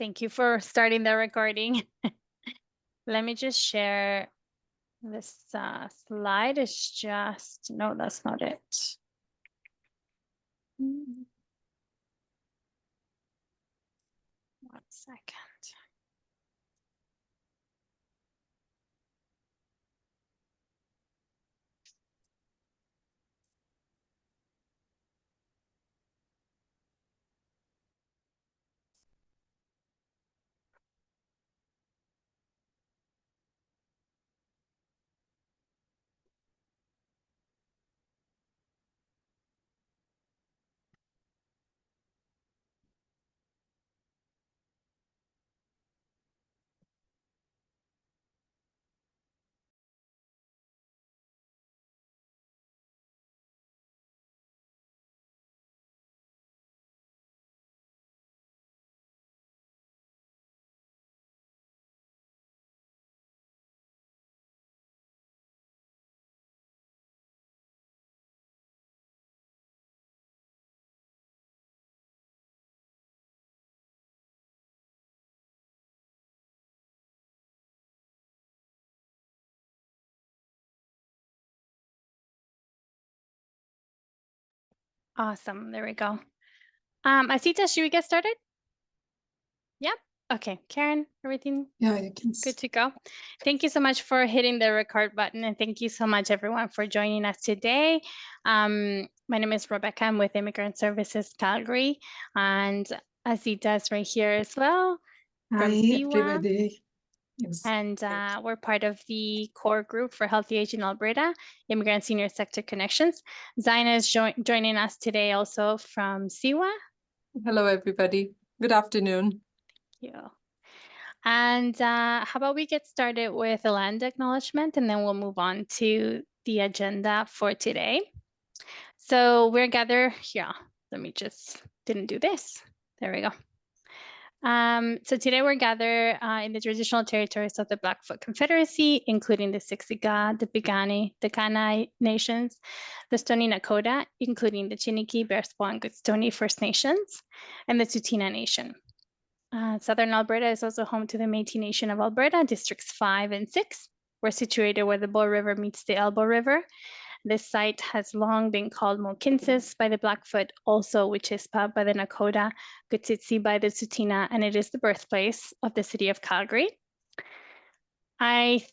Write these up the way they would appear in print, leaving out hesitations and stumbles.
Thank you for starting the recording. Let me just share this slide. Is just, no, that's not it. One second. Awesome. There we go. Asita, should we get started? Yep. Okay. Karen, everything Yeah, you can. good to go? Thank you so much for hitting the record button, and thank you so much everyone for joining us today. My name is Rebecca. I'm with Immigrant Services Calgary, and Asita is right here as well. From Hi, CIWA. everybody. And we're part of the core group for Healthy Aging Alberta, Immigrant Senior Sector Connections. Zaina is joining us today also from CIWA. Hello, everybody. Good afternoon. Thank you. And how about we get started with a land acknowledgement, and then we'll move on to the agenda for today. So we're gathered here. Let me just, didn't do this. There we go. So today we're gathered in the traditional territories of the Blackfoot Confederacy, including the Siksika, the Piikani, the Kainai Nations, the Stoney Nakoda, including the Chiniki, Bearspaw, and Goodstoney First Nations, and the Tsuut'ina Nation. Southern Alberta is also home to the Métis Nation of Alberta, Districts 5 and 6. We're situated where the Bull River meets the Elbow River. This site has long been called Mohkinstsis by the Blackfoot, also Witchespa by the Nakota, Gutsitsi by the Tsuut'ina, and it is the birthplace of the city of Calgary. I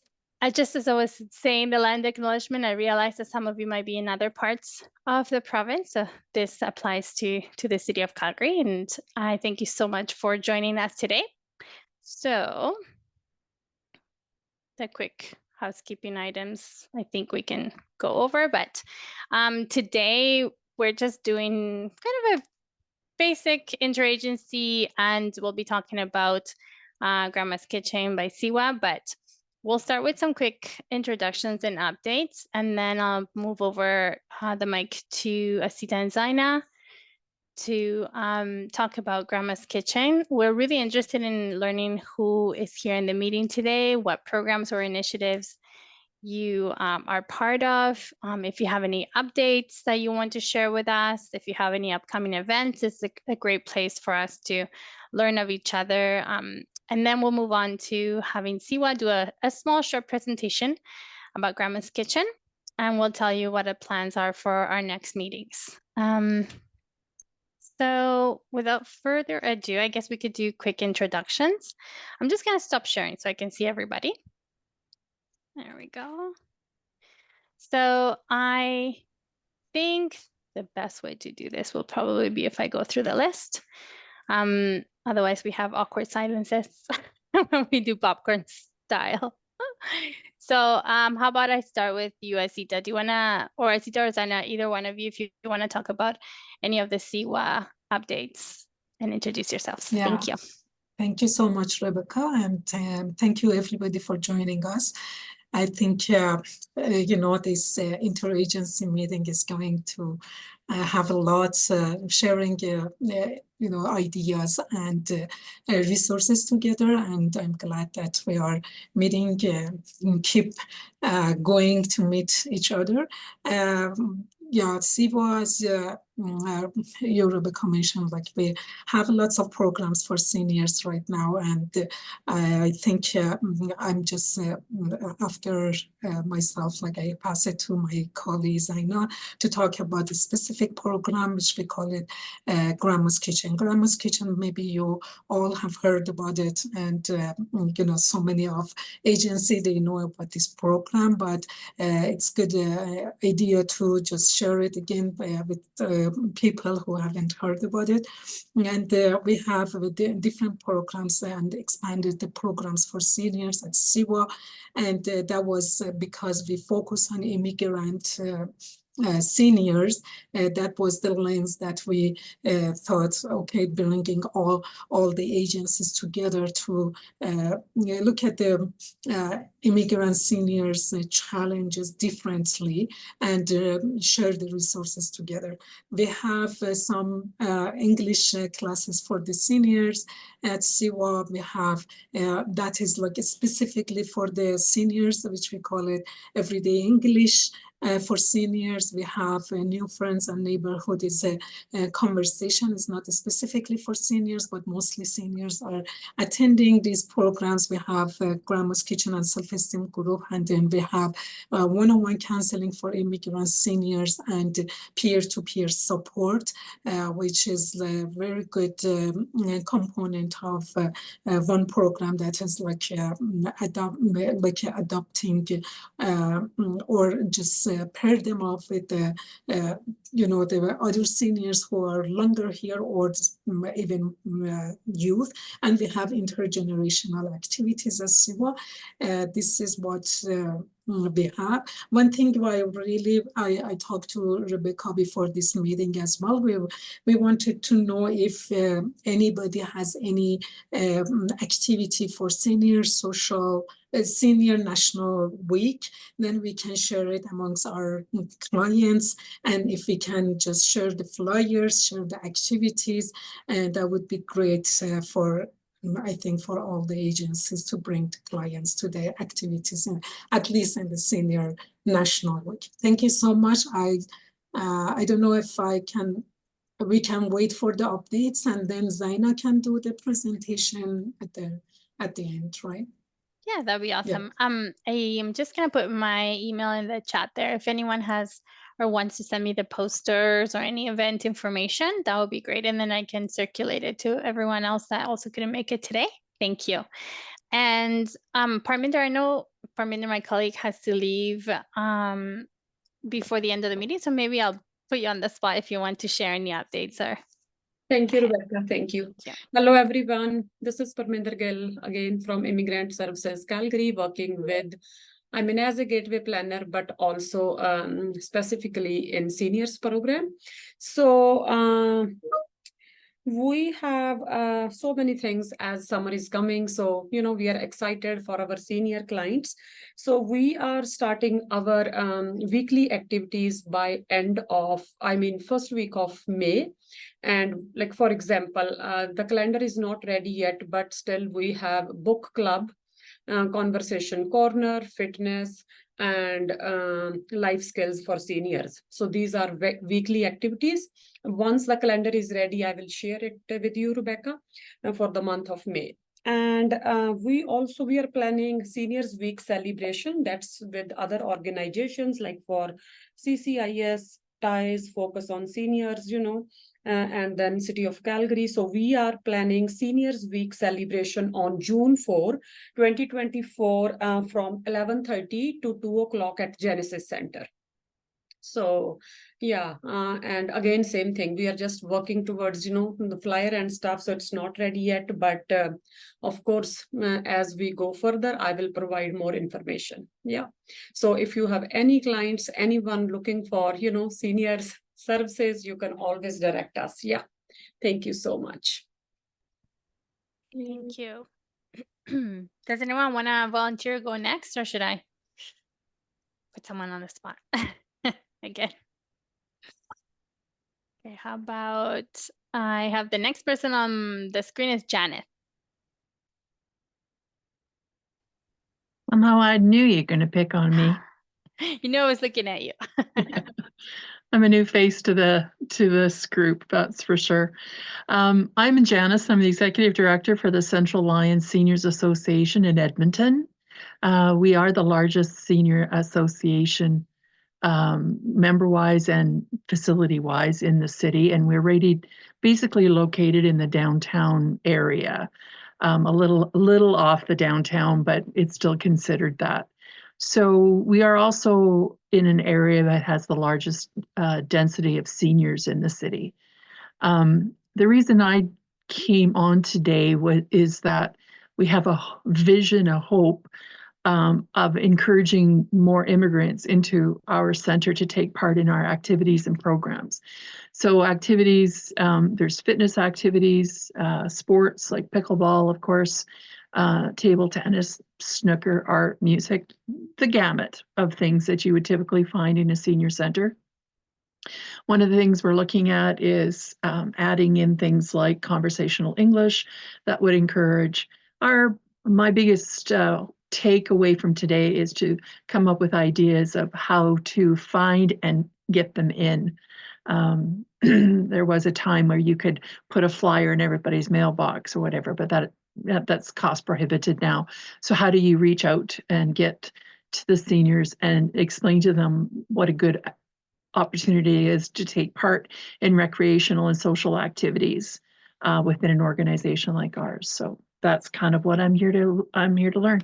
just, as I was saying the land acknowledgement, I realized that some of you might be in other parts of the province. So this applies to the city of Calgary, and I thank you so much for joining us today. So the quick housekeeping items I think we can go over, but today we're just doing kind of a basic interagency, and we'll be talking about Grandma's Kitchen by CIWA, but we'll start with some quick introductions and updates, and then I'll move over the mic to Asita and Zaina to talk about Grandma's Kitchen. We're really interested in learning who is here in the meeting today, what programs or initiatives you are part of. If you have any updates that you want to share with us, if you have any upcoming events, it's a great place for us to learn of each other. And then we'll move on to having CIWA do a small short presentation about Grandma's Kitchen, and we'll tell you what the plans are for our next meetings. So without further ado, I guess we could do quick introductions. I'm just going to stop sharing so I can see everybody. There we go. So I think the best way to do this will probably be if I go through the list. Otherwise, we have awkward silences when we do popcorn style. So how about I start with you, Asita? Do you want to, or Asita or Zaina, either one of you, if you want to talk about any of the CIWA updates and introduce yourselves. Yeah. Thank you. Thank you so much, Rebecca, and thank you everybody for joining us. I think, this interagency meeting is going to have a lot sharing, ideas and resources together. And I'm glad that we are meeting and keep going to meet each other. CIWA, as you, Rebecca, mentioned, like we have lots of programs for seniors right now, and I think I'm just after myself, like I pass it to my colleagues I know to talk about the specific program, which we call it Grandma's Kitchen. Grandma's Kitchen, maybe you all have heard about it, and you know, so many of agency, they know about this program, but it's good idea to just share it again with people who haven't heard about it. And we have different programs and expanded the programs for seniors at SIWA. And that was because we focus on immigrant seniors. That was the lens that we thought, okay, bringing all the agencies together to look at the immigrant seniors' challenges differently and share the resources together. We have some English classes for the seniors at SIWA. We have that is like specifically for the seniors, which we call it Everyday English. For seniors, we have New Friends and Neighborhood. Is a conversation. It's not specifically for seniors, but mostly seniors are attending these programs. We have Grandma's Kitchen and Self-Esteem Group, and then we have one-on-one counseling for immigrant seniors and peer-to-peer support, which is a very good component of one program that is like adopting or just pair them off with the you know, the other seniors who are longer here or even youth. And we have intergenerational activities as SIWA. This is what we have. One thing why really I talked to Rebecca before this meeting as well. We wanted to know if anybody has any activity for senior social Senior National Week, then we can share it amongst our clients. And if we can just share the flyers, share the activities, and that would be great for, I think, for all the agencies to bring the clients to their activities, and at least in the Senior National Week. Thank you so much. I don't know if we can wait for the updates, and then Zaina can do the presentation at the end, right? Yeah, that'd be awesome. I am just gonna put my email in the chat there. If anyone has or wants to send me the posters or any event information, that would be great. And then I can circulate it to everyone else that also couldn't make it today. Thank you. And Parminder, I know Parminder, my colleague, has to leave before the end of the meeting. So maybe I'll put you on the spot if you want to share any updates or. Thank you, Rebecca. Thank you. Yeah. Hello, everyone. This is Parminder Gill again from Immigrant Services Calgary, working with, I'm in as a gateway planner, but also specifically in seniors program. So we have so many things as summer is coming. So, you know, we are excited for our senior clients. So we are starting our weekly activities by first week of May. And like, for example, the calendar is not ready yet, but still we have book club, conversation corner, fitness, and life skills for seniors. So these are weekly activities. Once the calendar is ready, I will share it with you, Rebecca, for the month of May. And we are planning Seniors Week celebration. That's with other organizations like for CCIS, TIES, Focus on Seniors, you know, and then City of Calgary. So we are planning Seniors Week celebration on June 4, 2024 from 11:30 to 2 o'clock at Genesis Center. So yeah, and again, same thing. We are just working towards, you know, the flyer and stuff. So it's not ready yet. But of course, as we go further, I will provide more information. Yeah. So if you have any clients, anyone looking for, you know, seniors services, you can always direct us. Yeah. Thank you so much. Thank you. Does anyone want to volunteer go next, or should I put someone on the spot again? Okay, how about I have the next person on the screen is Janet. Somehow I knew you're going to pick on me. You know I was looking at you. I'm a new face to this group, that's for sure. I'm Janice. I'm the Executive Director for the Central Lions Seniors Association in Edmonton. We are the largest senior association member-wise and facility-wise in the city, and we're basically located in the downtown area, a little off the downtown, but it's still considered that. So we are also in an area that has the largest density of seniors in the city. The reason I came on today is that we have a vision, a hope of encouraging more immigrants into our center to take part in our activities and programs. So activities, there's fitness activities, sports like pickleball, of course, table tennis, snooker, art, music, the gamut of things that you would typically find in a senior center. One of the things we're looking at is adding in things like conversational English that would encourage my biggest takeaway from today is to come up with ideas of how to find and get them in. There was a time where you could put a flyer in everybody's mailbox or whatever, but that's cost prohibited now. So how do you reach out and get to the seniors and explain to them what a good opportunity is to take part in recreational and social activities within an organization like ours? So that's kind of what I'm here to learn.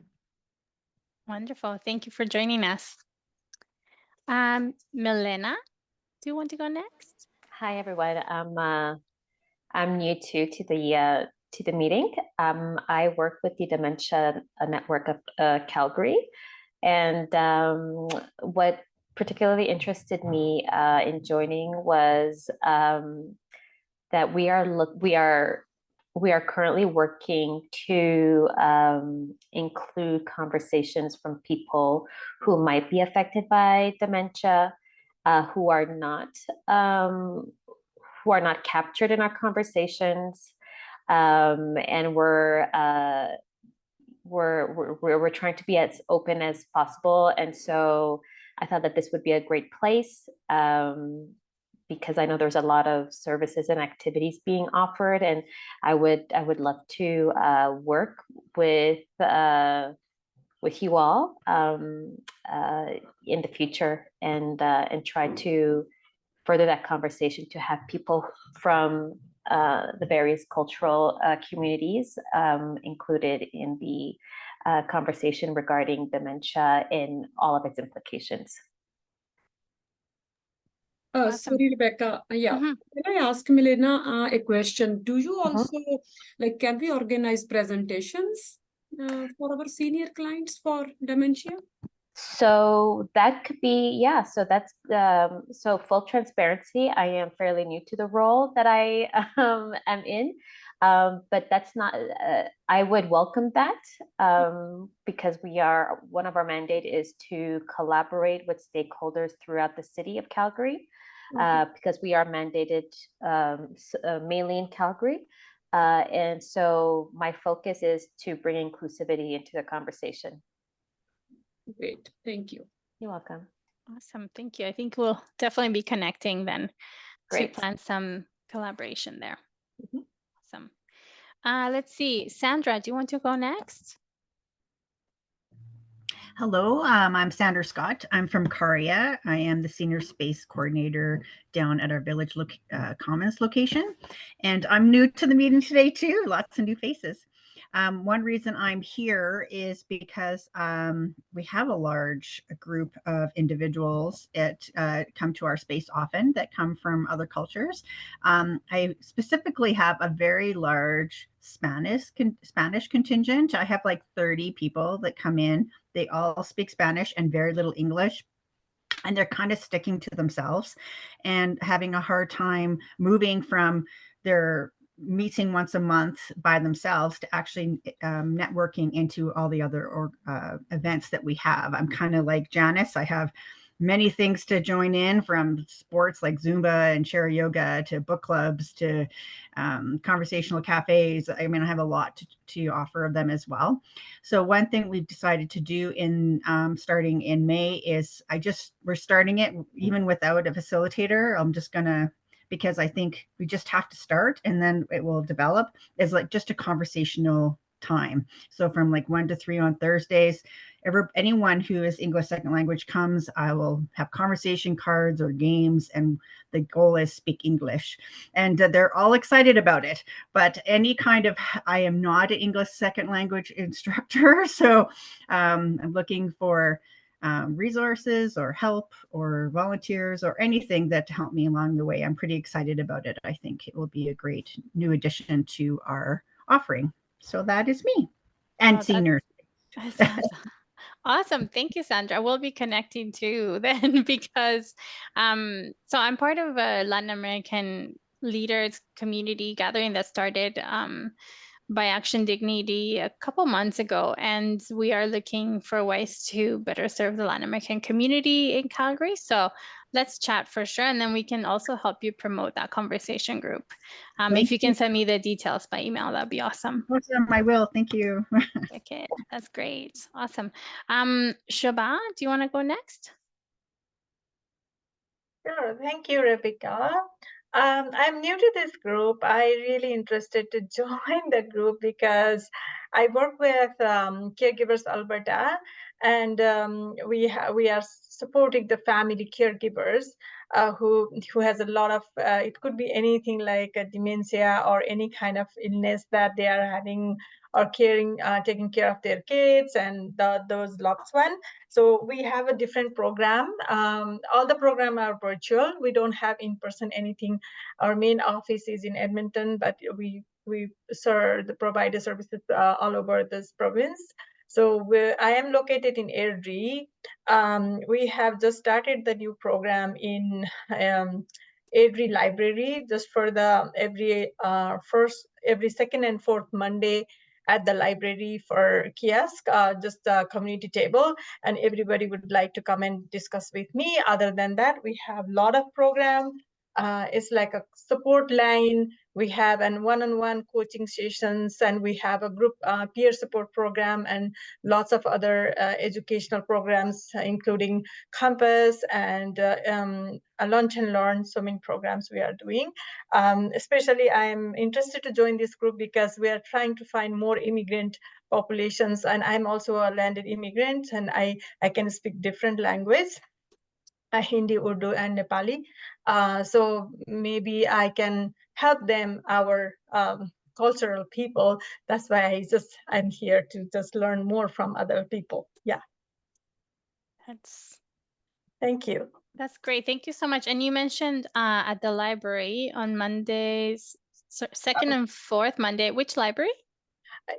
Wonderful. Thank you for joining us. Milena, do you want to go next? Hi, everyone. I'm new to the meeting. I work with the Dementia Network of Calgary, and what particularly interested me in joining was that we are currently working to include conversations from people who might be affected by dementia, who are not captured in our conversations, and we're trying to be as open as possible. And so I thought that this would be a great place, because I know there's a lot of services and activities being offered, and I would love to work with you all in the future, and try to further that conversation, to have people from the various cultural communities included in the conversation regarding dementia in all of its implications. Awesome. Sorry, Rebecca. Yeah. Mhm. Can I ask Milena a question? Do you also, can we organize presentations for our senior clients for dementia? So that could be, yeah. So that's so full transparency. I am fairly new to the role that I am in, but that's not. I would welcome that, because one of our mandate is to collaborate with stakeholders throughout the city of Calgary, because we are mandated mainly in Calgary. And so my focus is to bring inclusivity into the conversation. Great, thank you. You're welcome. Awesome. Thank you. I think we'll definitely be connecting then Great. to plan some collaboration there. Mhm. Awesome. Let's see. Sandra, do you want to go next? Hello, I'm Sandra Scott. I'm from Caria. I am the Senior Space Coordinator down at our Village Commons location. And I'm new to the meeting today too, lots of new faces. One reason I'm here is because we have a large group of individuals that come to our space often that come from other cultures. I specifically have a very large Spanish contingent. I have like 30 people that come in. They all speak Spanish and very little English, and they're kind of sticking to themselves and having a hard time moving from their meeting once a month by themselves to actually networking into all the other events that we have. I'm kind of like Janice. I have many things to join in, from sports like Zumba and Share Yoga to book clubs to conversational cafes. I mean, I have a lot to offer them as well. So one thing we've decided to do in starting in May is we're starting it even without a facilitator. I'm just gonna, because I think we just have to start and then it will develop, is like just a conversational time. So from like 1 to 3 on Thursdays, anyone who is English second language comes, I will have conversation cards or games, and the goal is speak English. And they're all excited about it. But I am not an English second language instructor, so I'm looking for resources or help or volunteers or anything that to help me along the way. I'm pretty excited about it. I think it will be a great new addition to our offering. So that is me and seniors. Awesome. Thank you, Sandra. We'll be connecting too then because so I'm part of a Latin American leaders community gathering that started by Action Dignity a couple months ago, and we are looking for ways to better serve the Latin American community in Calgary. So let's chat for sure, and then we can also help you promote that conversation group. If you can send me the details by email, that'd be awesome. Awesome, I will. Thank you. Okay, that's great. Awesome. Shaba, do you want to go next? Sure. Thank you, Rebecca. I'm new to this group. I really interested to join the group because I work with Caregivers Alberta, and we are supporting the family caregivers who has a lot of it could be anything like a dementia or any kind of illness that they are having, or taking care of their kids and those loved ones. So we have a different program. All the program are virtual. We don't have in person anything. Our main office is in Edmonton, but we provide the services all over this province. So I am located in Airdrie. We have just started the new program in Airdrie Library, just for the every second and fourth Monday at the library for kiosk, just a community table, and everybody would like to come and discuss with me. Other than that, we have a lot of programs. It's like a support line. We have an one-on-one coaching sessions, and we have a group peer support program, and lots of other educational programs, including Compass and a Lunch and Learn. So many programs we are doing. Especially, I'm interested to join this group because we are trying to find more immigrant populations, and I'm also a landed immigrant, and I can speak different language. Hindi, Urdu, and Nepali. So maybe I can help them, our cultural people. That's why I'm here to just learn more from other people. Yeah. Thank you. That's great. Thank you so much. And you mentioned at the library on Mondays, second and fourth Monday. Which library?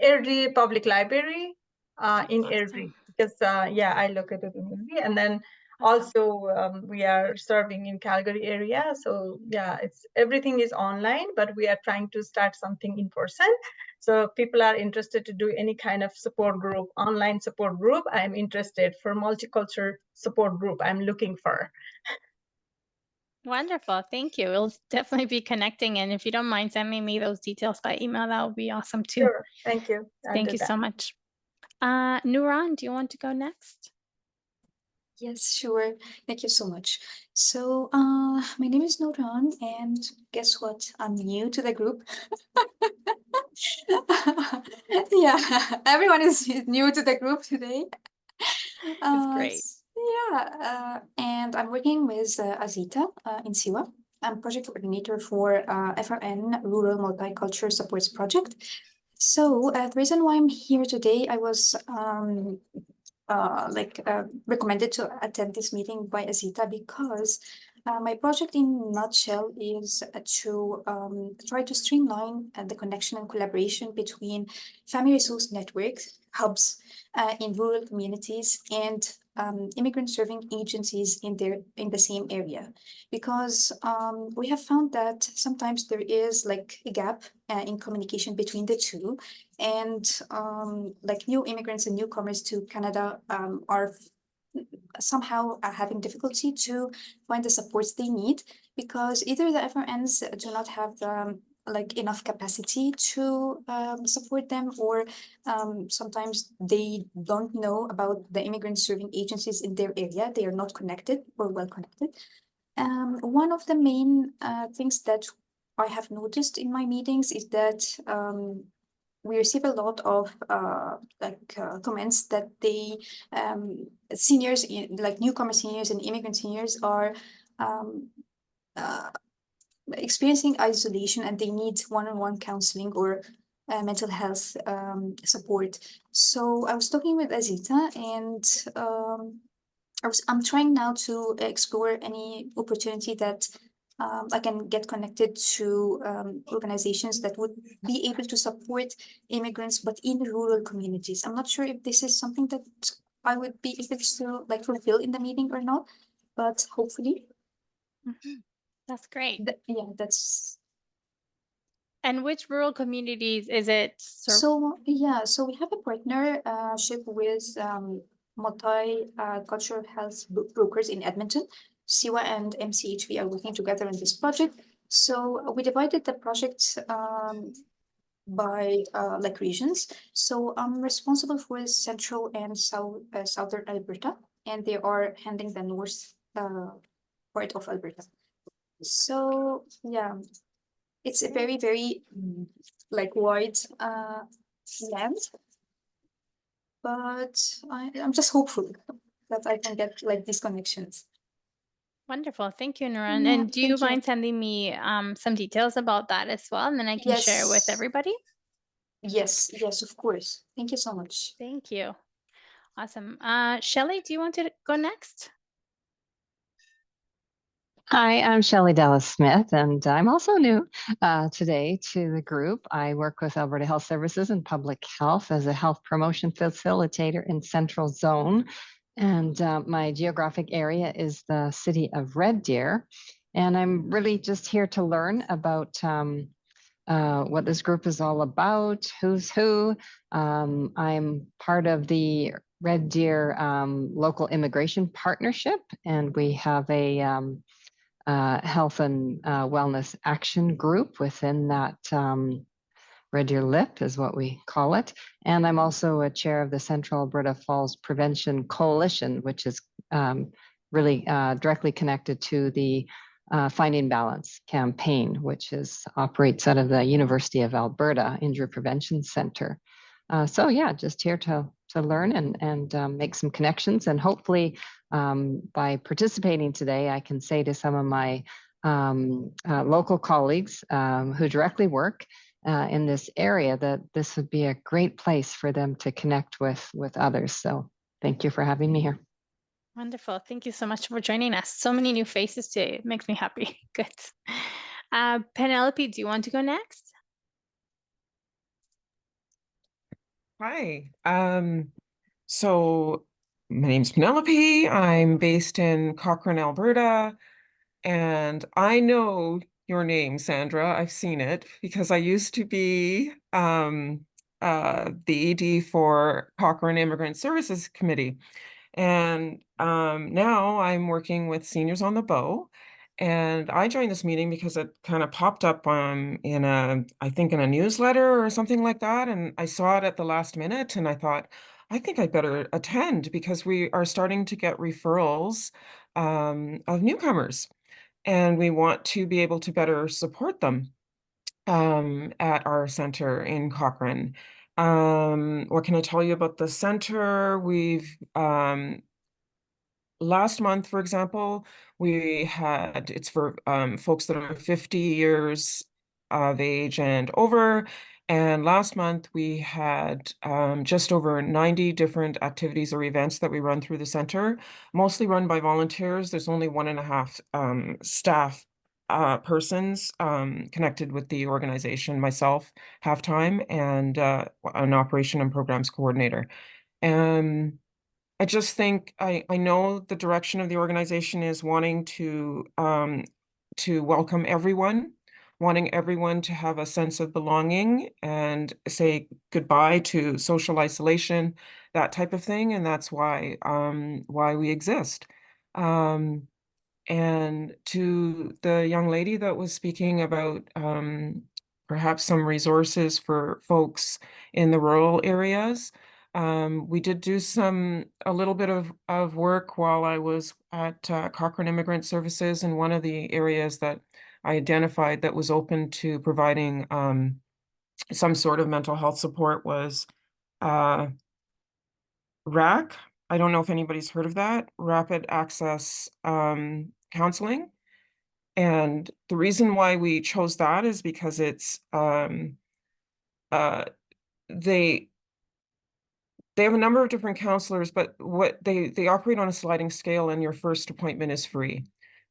Airdrie Public Library in Awesome. Airdrie, because I located in Airdrie, and then also we are serving in Calgary area. So yeah, everything is online, but we are trying to start something in person. So people are interested to do any kind of support group, online support group. I'm interested for multicultural support group. I'm looking for. Wonderful. Thank you. We'll definitely be connecting. And if you don't mind sending me those details by email, that would be awesome too. Sure. Thank you. Thank you so much. Nuran, do you want to go next? Yes, sure. Thank you so much. So, my name is Noran, and guess what? I'm new to the group. Yeah, everyone is new to the group today. It's great. And I'm working with Azita in Siwa. I'm project coordinator for FRN Rural Multicultural Supports Project. So the reason why I'm here today, I was recommended to attend this meeting by Azita because my project in a nutshell is to try to streamline the connection and collaboration between family resource networks, hubs in rural communities, and immigrant serving agencies in the same area, because we have found that sometimes there is like a gap in communication between the two, and like new immigrants and newcomers to Canada are somehow having difficulty to find the supports they need, because either the FRNs do not have like enough capacity to support them, or sometimes they don't know about the immigrant serving agencies in their area. They are not connected or well connected. One of the main things that I have noticed in my meetings is that we receive a lot of comments that they seniors, like newcomer seniors and immigrant seniors, are experiencing isolation and they need one-on-one counseling or mental health support. So I was talking with Azita, and I'm trying now to explore any opportunity that I can get connected to organizations that would be able to support immigrants, but in rural communities. I'm not sure if this is something that I would be able to like fulfill in the meeting or not, but hopefully. That's great. Yeah, that's. And which rural communities is it? So yeah, so we have a partnership with multi-cultural health brokers in Edmonton. SIWA and MCHV are working together in this project. So we divided the project by like regions. So I'm responsible for central and southern Alberta, and they are handling the north part of Alberta. So yeah, it's a very, very like wide land, but I'm just hopeful that I can get like these connections. Wonderful. Thank you, Nuran. Yeah, And do you thank you. mind sending me some details about that as well? And then I can share with Yes. everybody. Yes, yes, of course. Thank you so much. Thank you. Awesome. Shelley, do you want to go next? Hi, I'm Shelley Dallas Smith, and I'm also new today to the group. I work with Alberta Health Services and Public Health as a health promotion facilitator in Central Zone. And my geographic area is the city of Red Deer. And I'm really just here to learn about what this group is all about, who's who. I'm part of the Red Deer Local Immigration Partnership, and we have a health and wellness action group within that Red Deer LIP is what we call it. And I'm also a chair of the Central Alberta Falls Prevention Coalition, which is really directly connected to the Finding Balance campaign, which operates out of the University of Alberta Injury Prevention Center. So yeah, just here to learn and make some connections, and hopefully by participating today, I can say to some of my local colleagues who directly work in this area that this would be a great place for them to connect with others. So thank you for having me here. Wonderful. Thank you so much for joining us. So many new faces today. It makes me happy. Good. Penelope, do you want to go next? Hi. So my name's Penelope. I'm based in Cochrane, Alberta, and I know your name, Sandra. I've seen it because I used to be the ED for Cochrane Immigrant Services Committee. And now I'm working with Seniors on the Bow. And I joined this meeting because it kind of popped up I think in a newsletter or something like that. And I saw it at the last minute and I thought, I think I better attend because we are starting to get referrals of newcomers. And we want to be able to better support them at our center in Cochrane. What can I tell you about the center? We've last month, for example, it's for folks that are 50 years of age and over. And last month we had just over 90 different activities or events that we run through the center, mostly run by volunteers. There's only 1.5 staff persons connected with the organization, myself, half-time, and an operation and programs coordinator. And I just think I know the direction of the organization is wanting to welcome everyone wanting everyone to have a sense of belonging and say goodbye to social isolation, that type of thing, and that's why we exist. And to the young lady that was speaking about perhaps some resources for folks in the rural areas, we did do a little bit of work while I was at Cochrane Immigrant Services, and one of the areas that I identified that was open to providing some sort of mental health support was RAC. I don't know if anybody's heard of that, Rapid Access Counseling. And the reason why we chose that is because it's they have a number of different counselors, but what they operate on a sliding scale, and your first appointment is free.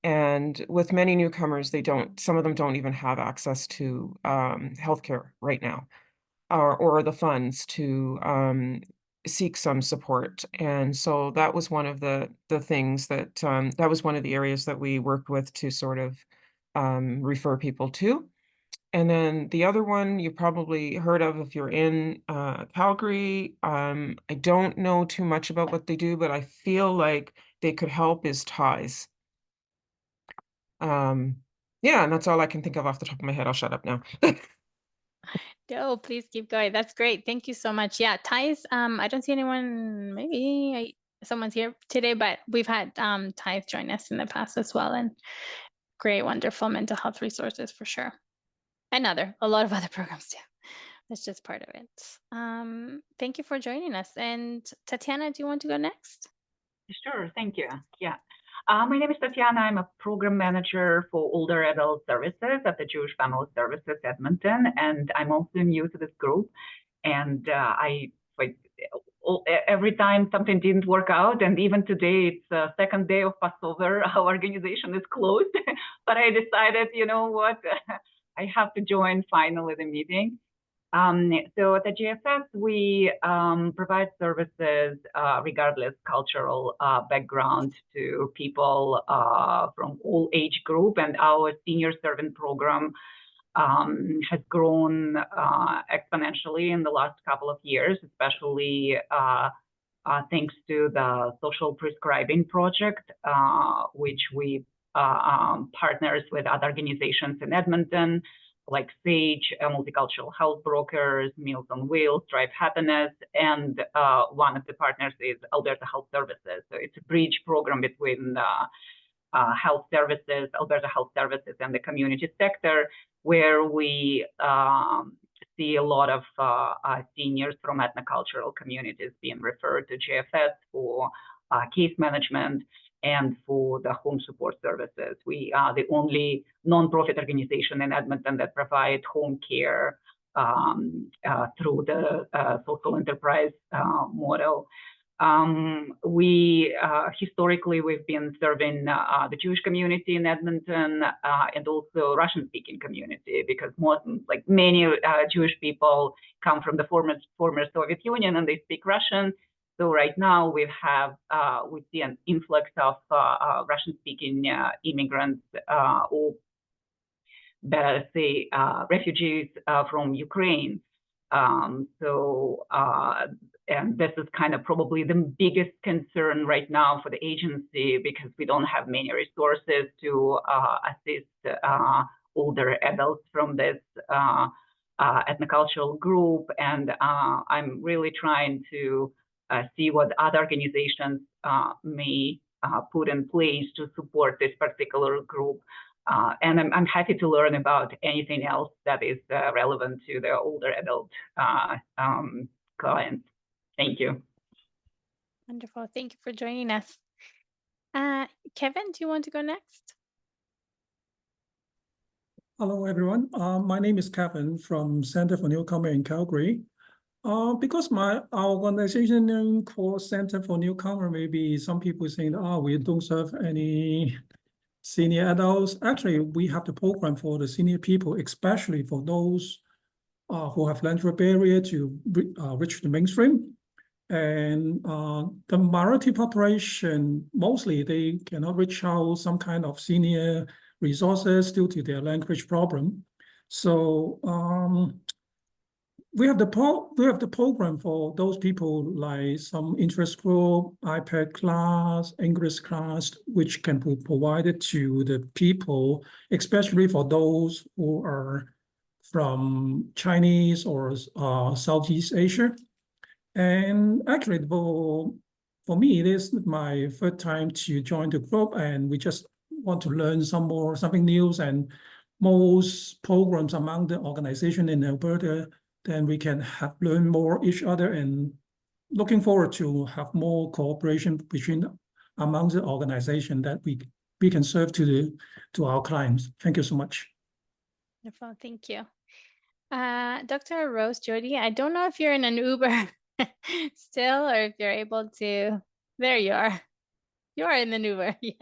And with many newcomers, some of them don't even have access to healthcare right now, or the funds to seek some support. And so that was one of the things that that was one of the areas that we worked with to sort of refer people to. And then the other one you probably heard of if you're in Calgary. I don't know too much about what they do, but I feel like they could help is Ties. Yeah, and that's all I can think of off the top of my head. I'll shut up now. No, please keep going. That's great. Thank you so much. Yeah, Ties. I don't see anyone. Maybe someone's here today, but we've had Ties join us in the past as well, and great, wonderful mental health resources for sure, and a lot of other programs too. That's just part of it. Thank you for joining us. And Tatiana, do you want to go next? Sure, thank you. Yeah. My name is Tatiana. I'm a program manager for older adult services at the Jewish Family Services Edmonton, and I'm also new to this group. And every time something didn't work out, and even today it's the second day of Passover, our organization is closed. But I decided, you know what, I have to join finally the meeting. So at the GFS, we provide services regardless cultural background to people from all age group, and our senior servant program has grown exponentially in the last couple of years, especially thanks to the social prescribing project, which we partners with other organizations in Edmonton, like SAGE, Multicultural Health Brokers, Meals on Wheels, Drive Happiness, and one of the partners is Alberta Health Services. So it's a bridge program between health services, Alberta Health Services, and the community sector, where we see a lot of seniors from ethnocultural communities being referred to GFS for case management and for the home support services. We are the only nonprofit organization in Edmonton that provide home care through the social enterprise model. Historically, we've been serving the Jewish community in Edmonton and also Russian-speaking community, because many Jewish people come from the former Soviet Union and they speak Russian. So right now we see an influx of Russian-speaking immigrants, or better say refugees from Ukraine. And this is kind of probably the biggest concern right now for the agency, because we don't have many resources to assist older adults from this ethnocultural group. And I'm really trying to see what other organizations may put in place to support this particular group. And I'm happy to learn about anything else that is relevant to the older adult clients. Thank you. Wonderful. Thank you for joining us. Kevin, do you want to go next? Hello, everyone. My name is Kevin from Center for Newcomer in Calgary. Because our organization called Center for Newcomer, maybe some people saying, we don't serve any senior adults. Actually, we have the program for the senior people, especially for those who have language barrier to reach the mainstream. And the minority population, mostly they cannot reach out some kind of senior resources due to their language problem. So we have the program for those people, like some interest group, iPad class, English class, which can be provided to the people, especially for those who are from Chinese or Southeast Asia. And actually, for me, it is my first time to join the group, and we just want to learn something new. And most programs among the organization in Alberta, then we can learn more each other, and looking forward to have more cooperation among the organization that we can serve to our clients. Thank you so much. Wonderful, thank you. Dr. Rose Jody, I don't know if you're in an Uber still, or if you're able to, there you are. You are in an Uber, yes.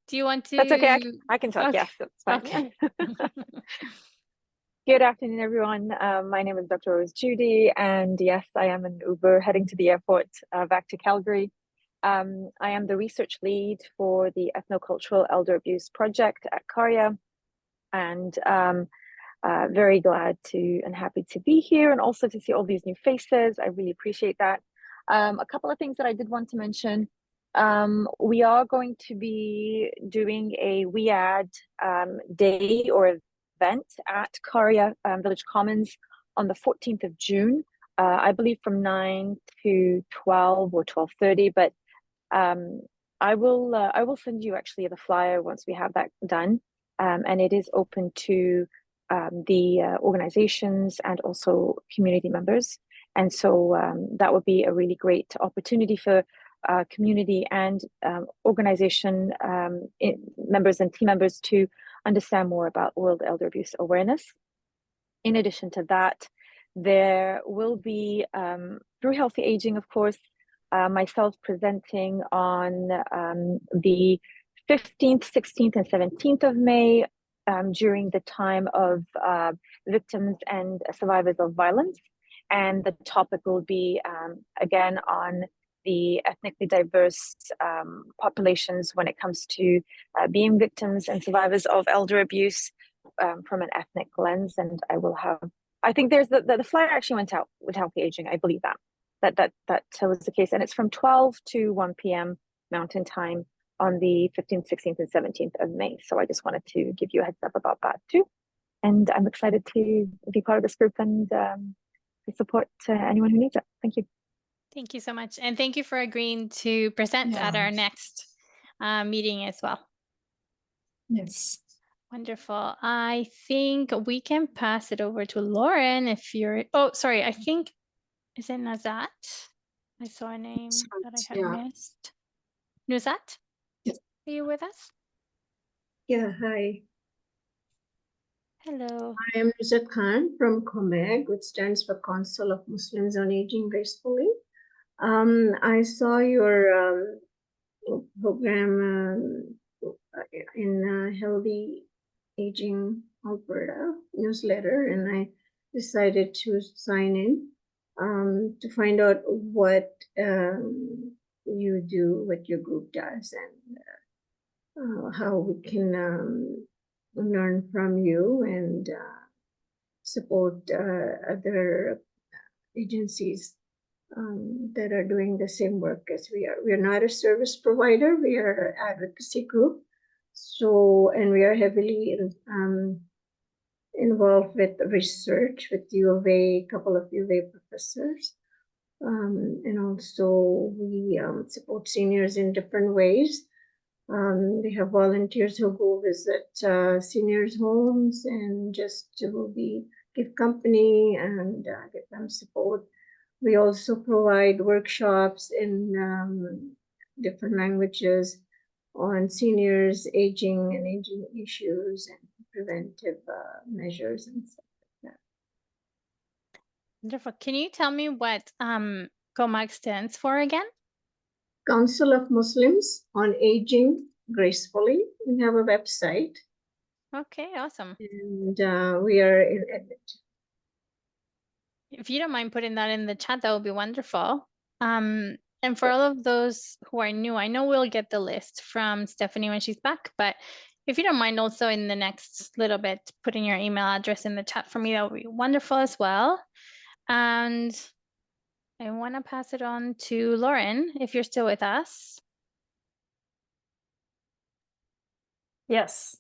Do you want to? That's okay, I can talk, okay. yes, that's fine. Okay. Good afternoon, everyone. My name is Dr. Rose Judy, and yes, I am an Uber heading to the airport back to Calgary. I am the research lead for the Ethnocultural Elder Abuse Project at CARIA, and very glad to and happy to be here, and also to see all these new faces. I really appreciate that. A couple of things that I did want to mention. We are going to be doing a WeAdd day or event at CARIA Village Commons on the 14th of June, I believe from 9 to 12 or 12:30, but I will send you actually the flyer once we have that done, and it is open to the organizations and also community members. And so that would be a really great opportunity for community and organization members and team members to understand more about World Elder Abuse Awareness. In addition to that, there will be, through Healthy Aging, of course, myself presenting on the 15th, 16th, and 17th of May during the time of victims and survivors of violence. And the topic will be, again, on the ethnically diverse populations when it comes to being victims and survivors of elder abuse from an ethnic lens. And I think there's the flyer actually went out with Healthy Aging. I believe that was the case. And it's from 12 to 1 p.m. Mountain Time on the 15th, 16th, and 17th of May. So I just wanted to give you a heads up about that too. And I'm excited to be part of this group and to support anyone who needs it. Thank you. Thank you so much. And thank you for agreeing to present at our next meeting as well. Yes. Wonderful. I think we can pass it over to Lauren if you're, oh, sorry, I think, is it Nazat? I saw a name that I had missed. Nazat? Yes. Are you with us? Yeah, hi. Hello. I am Nuzat Khan from COMEG, which stands for Council of Muslims on Aging Gracefully. I saw your program in Healthy Aging Alberta newsletter, and I decided to sign in to find out what you do, what your group does, and how we can learn from you and support other agencies that are doing the same work as we are. We are not a service provider, we are an advocacy group. So, and we are heavily involved with research with U of A, a couple of U of A professors. And also we support seniors in different ways. We have volunteers who go visit seniors' homes and just to give company and give them support. We also provide workshops in different languages on seniors, aging and aging issues and preventive measures and stuff like that. Wonderful. Can you tell me what COMAG stands for again? Council of Muslims on Aging Gracefully. We have a website. Okay, awesome. And we are in Edmonton. If you don't mind putting that in the chat, that would be wonderful. And for all of those who are new, I know we'll get the list from Stephanie when she's back, but if you don't mind also in the next little bit, putting your email address in the chat for me, that would be wonderful as well. And I want to pass it on to Lauren, if you're still with us. Yes,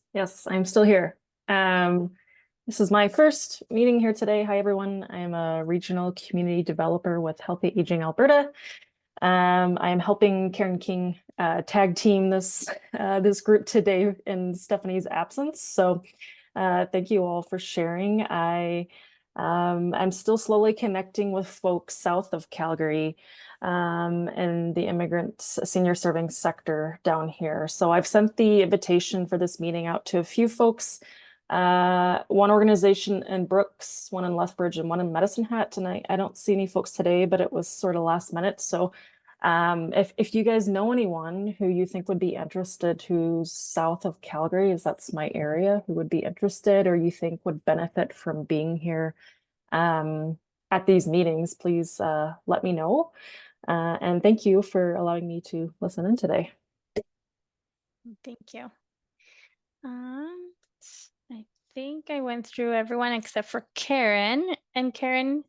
I'm still here. This is my first meeting here today. Hi, everyone. I am a regional community developer with Healthy Aging Alberta. I am helping Karen King tag team this this group today in Stephanie's absence. So thank you all for sharing. I'm still slowly connecting with folks south of Calgary and the immigrant senior serving sector down here. So I've sent the invitation for this meeting out to a few folks, one organization in Brooks, one in Lethbridge, and one in Medicine Hat. And I don't see any folks today, but it was sort of last minute. So if you guys know anyone who you think would be interested, who's south of Calgary, as that's my area, who would be interested or you think would benefit from being here at these meetings, please let me know. And thank you for allowing me to listen in today. Thank you. I think I went through everyone except for Karen. And Karen,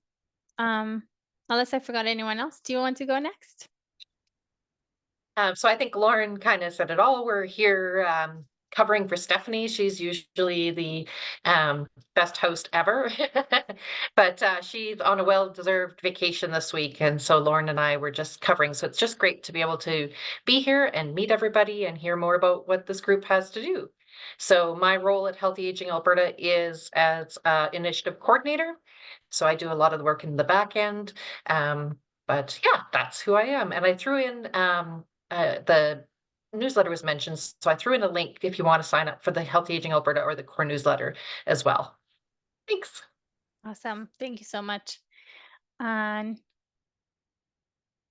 unless I forgot anyone else, do you want to go next? So I think Lauren kind of said it all. We're here covering for Stephanie. She's usually the best host ever, but she's on a well-deserved vacation this week. And so Lauren and I were just covering. So it's just great to be able to be here and meet everybody and hear more about what this group has to do. So my role at Healthy Aging Alberta is as initiative coordinator. So I do a lot of the work in the back end. But yeah, that's who I am. And I threw in the newsletter was mentioned, so I threw in a link if you want to sign up for the Healthy Aging Alberta or the core newsletter as well. Thanks. Awesome. Thank you so much.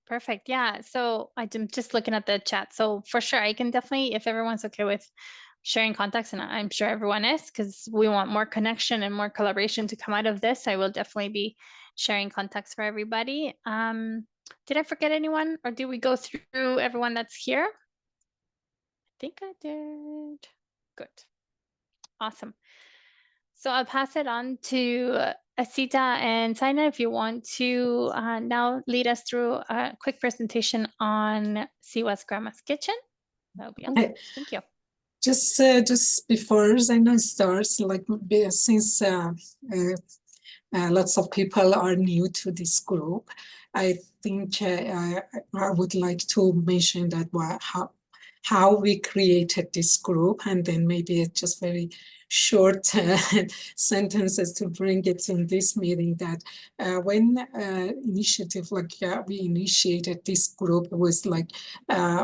Perfect. Yeah. So I'm just looking at the chat. So for sure, I can definitely, if everyone's okay with sharing contacts, and I'm sure everyone is, because we want more connection and more collaboration to come out of this, I will definitely be sharing contacts for everybody. Did I forget anyone, or did we go through everyone that's here? I think I did. Good. Awesome. So I'll pass it on to Asita and Saina if you want to now lead us through a quick presentation on CWAS Grandma's Kitchen. That would be awesome. Thank you. Just before Zaina starts, like since lots of people are new to this group, I think I would like to mention that how we created this group, and then maybe just very short sentences to bring it in this meeting, that when initiative like we initiated this group, it was like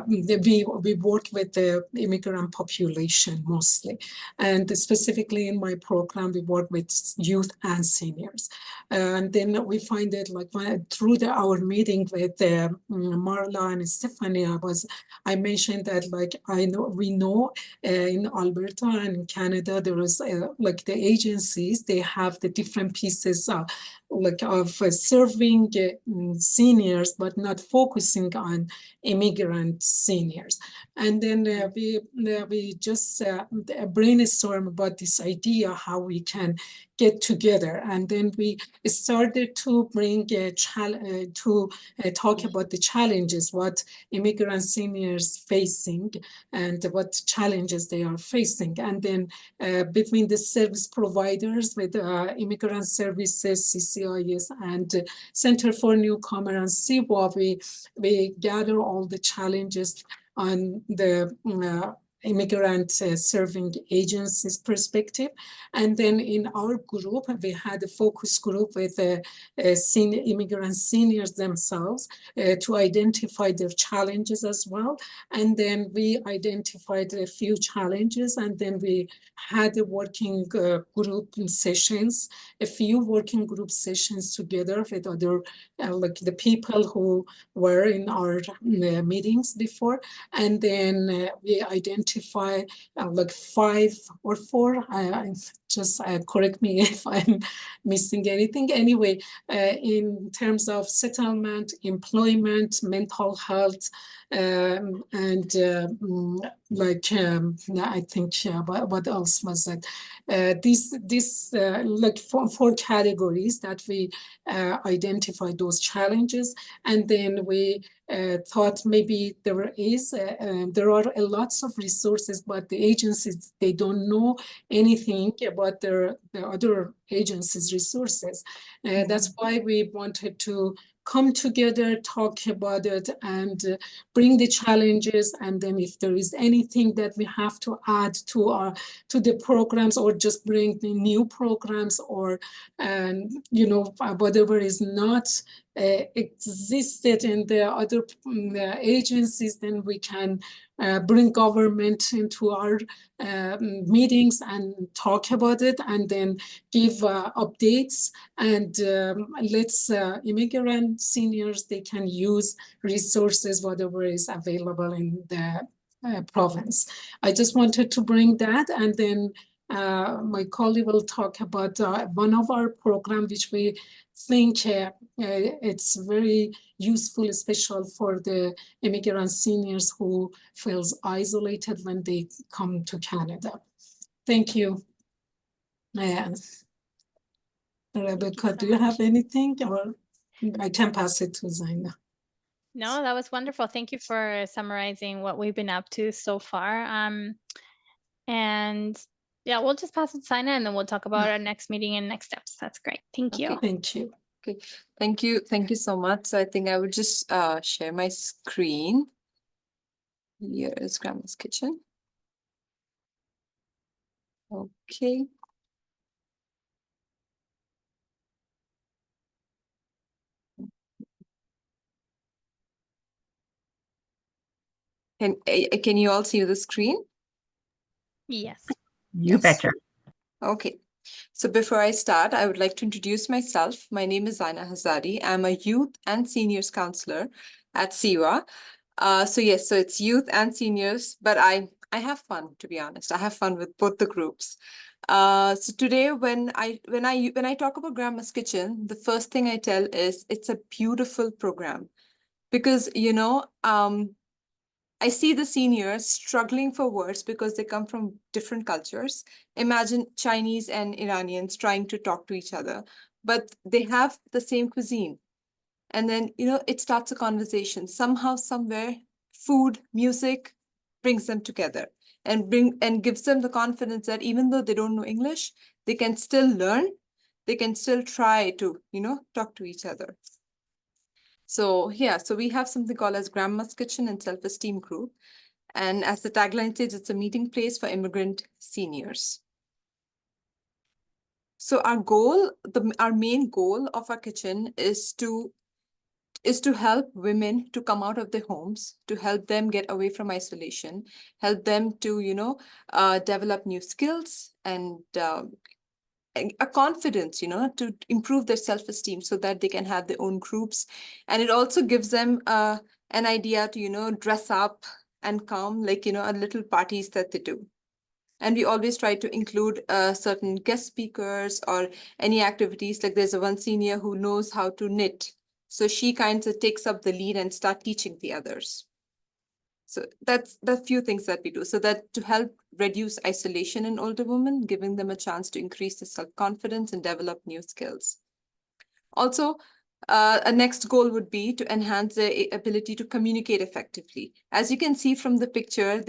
we work with the immigrant population mostly, and specifically in my program we work with youth and seniors, and then we find that like through our meeting with Marla and Stephanie, I mentioned that like we know in Alberta and in Canada there is like the agencies, they have the different pieces of serving seniors but not focusing on immigrant seniors. And then we just brainstorm about this idea how we can get together, and then we started to bring talk about the challenges what immigrant seniors facing and what challenges they are facing, and then between the service providers with immigrant services, CCIS, and Center for Newcomer and CWA, we gather all the challenges on the immigrant serving agencies perspective. And then in our group, we had a focus group with senior immigrant seniors themselves to identify their challenges as well. And then we identified a few challenges, and then we had a working group sessions, a few working group sessions together with other like the people who were in our meetings before. And then we identified identify like 5 or 4. I just correct me if I'm missing anything. Anyway, in terms of settlement, employment, mental health, and I think what else was it? These like four categories that we identified those challenges, and then we thought maybe there are lots of resources, but the agencies, they don't know anything about the other agencies' resources. That's why we wanted to come together, talk about it, and bring the challenges. And then if there is anything that we have to add to the programs, or just bring the new programs, or whatever is not existed in the other agencies, then we can bring government into our meetings and talk about it, and then give updates, and let's immigrant seniors, they can use resources, whatever is available in the province. I just wanted to bring that, and then my colleague will talk about one of our programs, which we think it's very useful, especially for the immigrant seniors who feels isolated when they come to Canada. Thank you. Rebecca, do you have anything, or I can pass it to Zaina? No, that was wonderful. Thank you for summarizing what we've been up to so far. And yeah, we'll just pass it to Zaina, and then we'll talk about our next meeting and next steps. That's great. Thank you. Thank you. Okay, thank you so much. So I think I would just share my screen. Here is Grandma's Kitchen. Okay. Can you all see the screen? Yes. You betcha. Okay. So before I start, I would like to introduce myself. My name is Zaina Hazari. I'm a youth and seniors counselor at SIWA. So it's youth and seniors, but I have fun, to be honest. I have fun with both the groups. So today, when I talk about Grandma's Kitchen, the first thing I tell is it's a beautiful program, because I see the seniors struggling for words because they come from different cultures. Imagine Chinese and Iranians trying to talk to each other, but they have the same cuisine. And then, it starts a conversation. Somehow, somewhere, food, music brings them together and gives them the confidence that even though they don't know English, they can still learn. They can still try to, talk to each other. So we have something called as Grandma's Kitchen and Self-Esteem Group. And as the tagline says, it's a meeting place for immigrant seniors. So our main goal of our kitchen is to help women to come out of their homes, to help them get away from isolation, help them to, develop new skills and a confidence, to improve their self-esteem so that they can have their own groups. And it also gives them an idea to, dress up and come, like, little parties that they do. And we always try to include certain guest speakers or any activities. Like there's one senior who knows how to knit. So she kind of takes up the lead and start teaching the others. So that's the few things that we do, so that to help reduce isolation in older women, giving them a chance to increase their self-confidence and develop new skills. Also, a next goal would be to enhance their ability to communicate effectively. As you can see from the picture,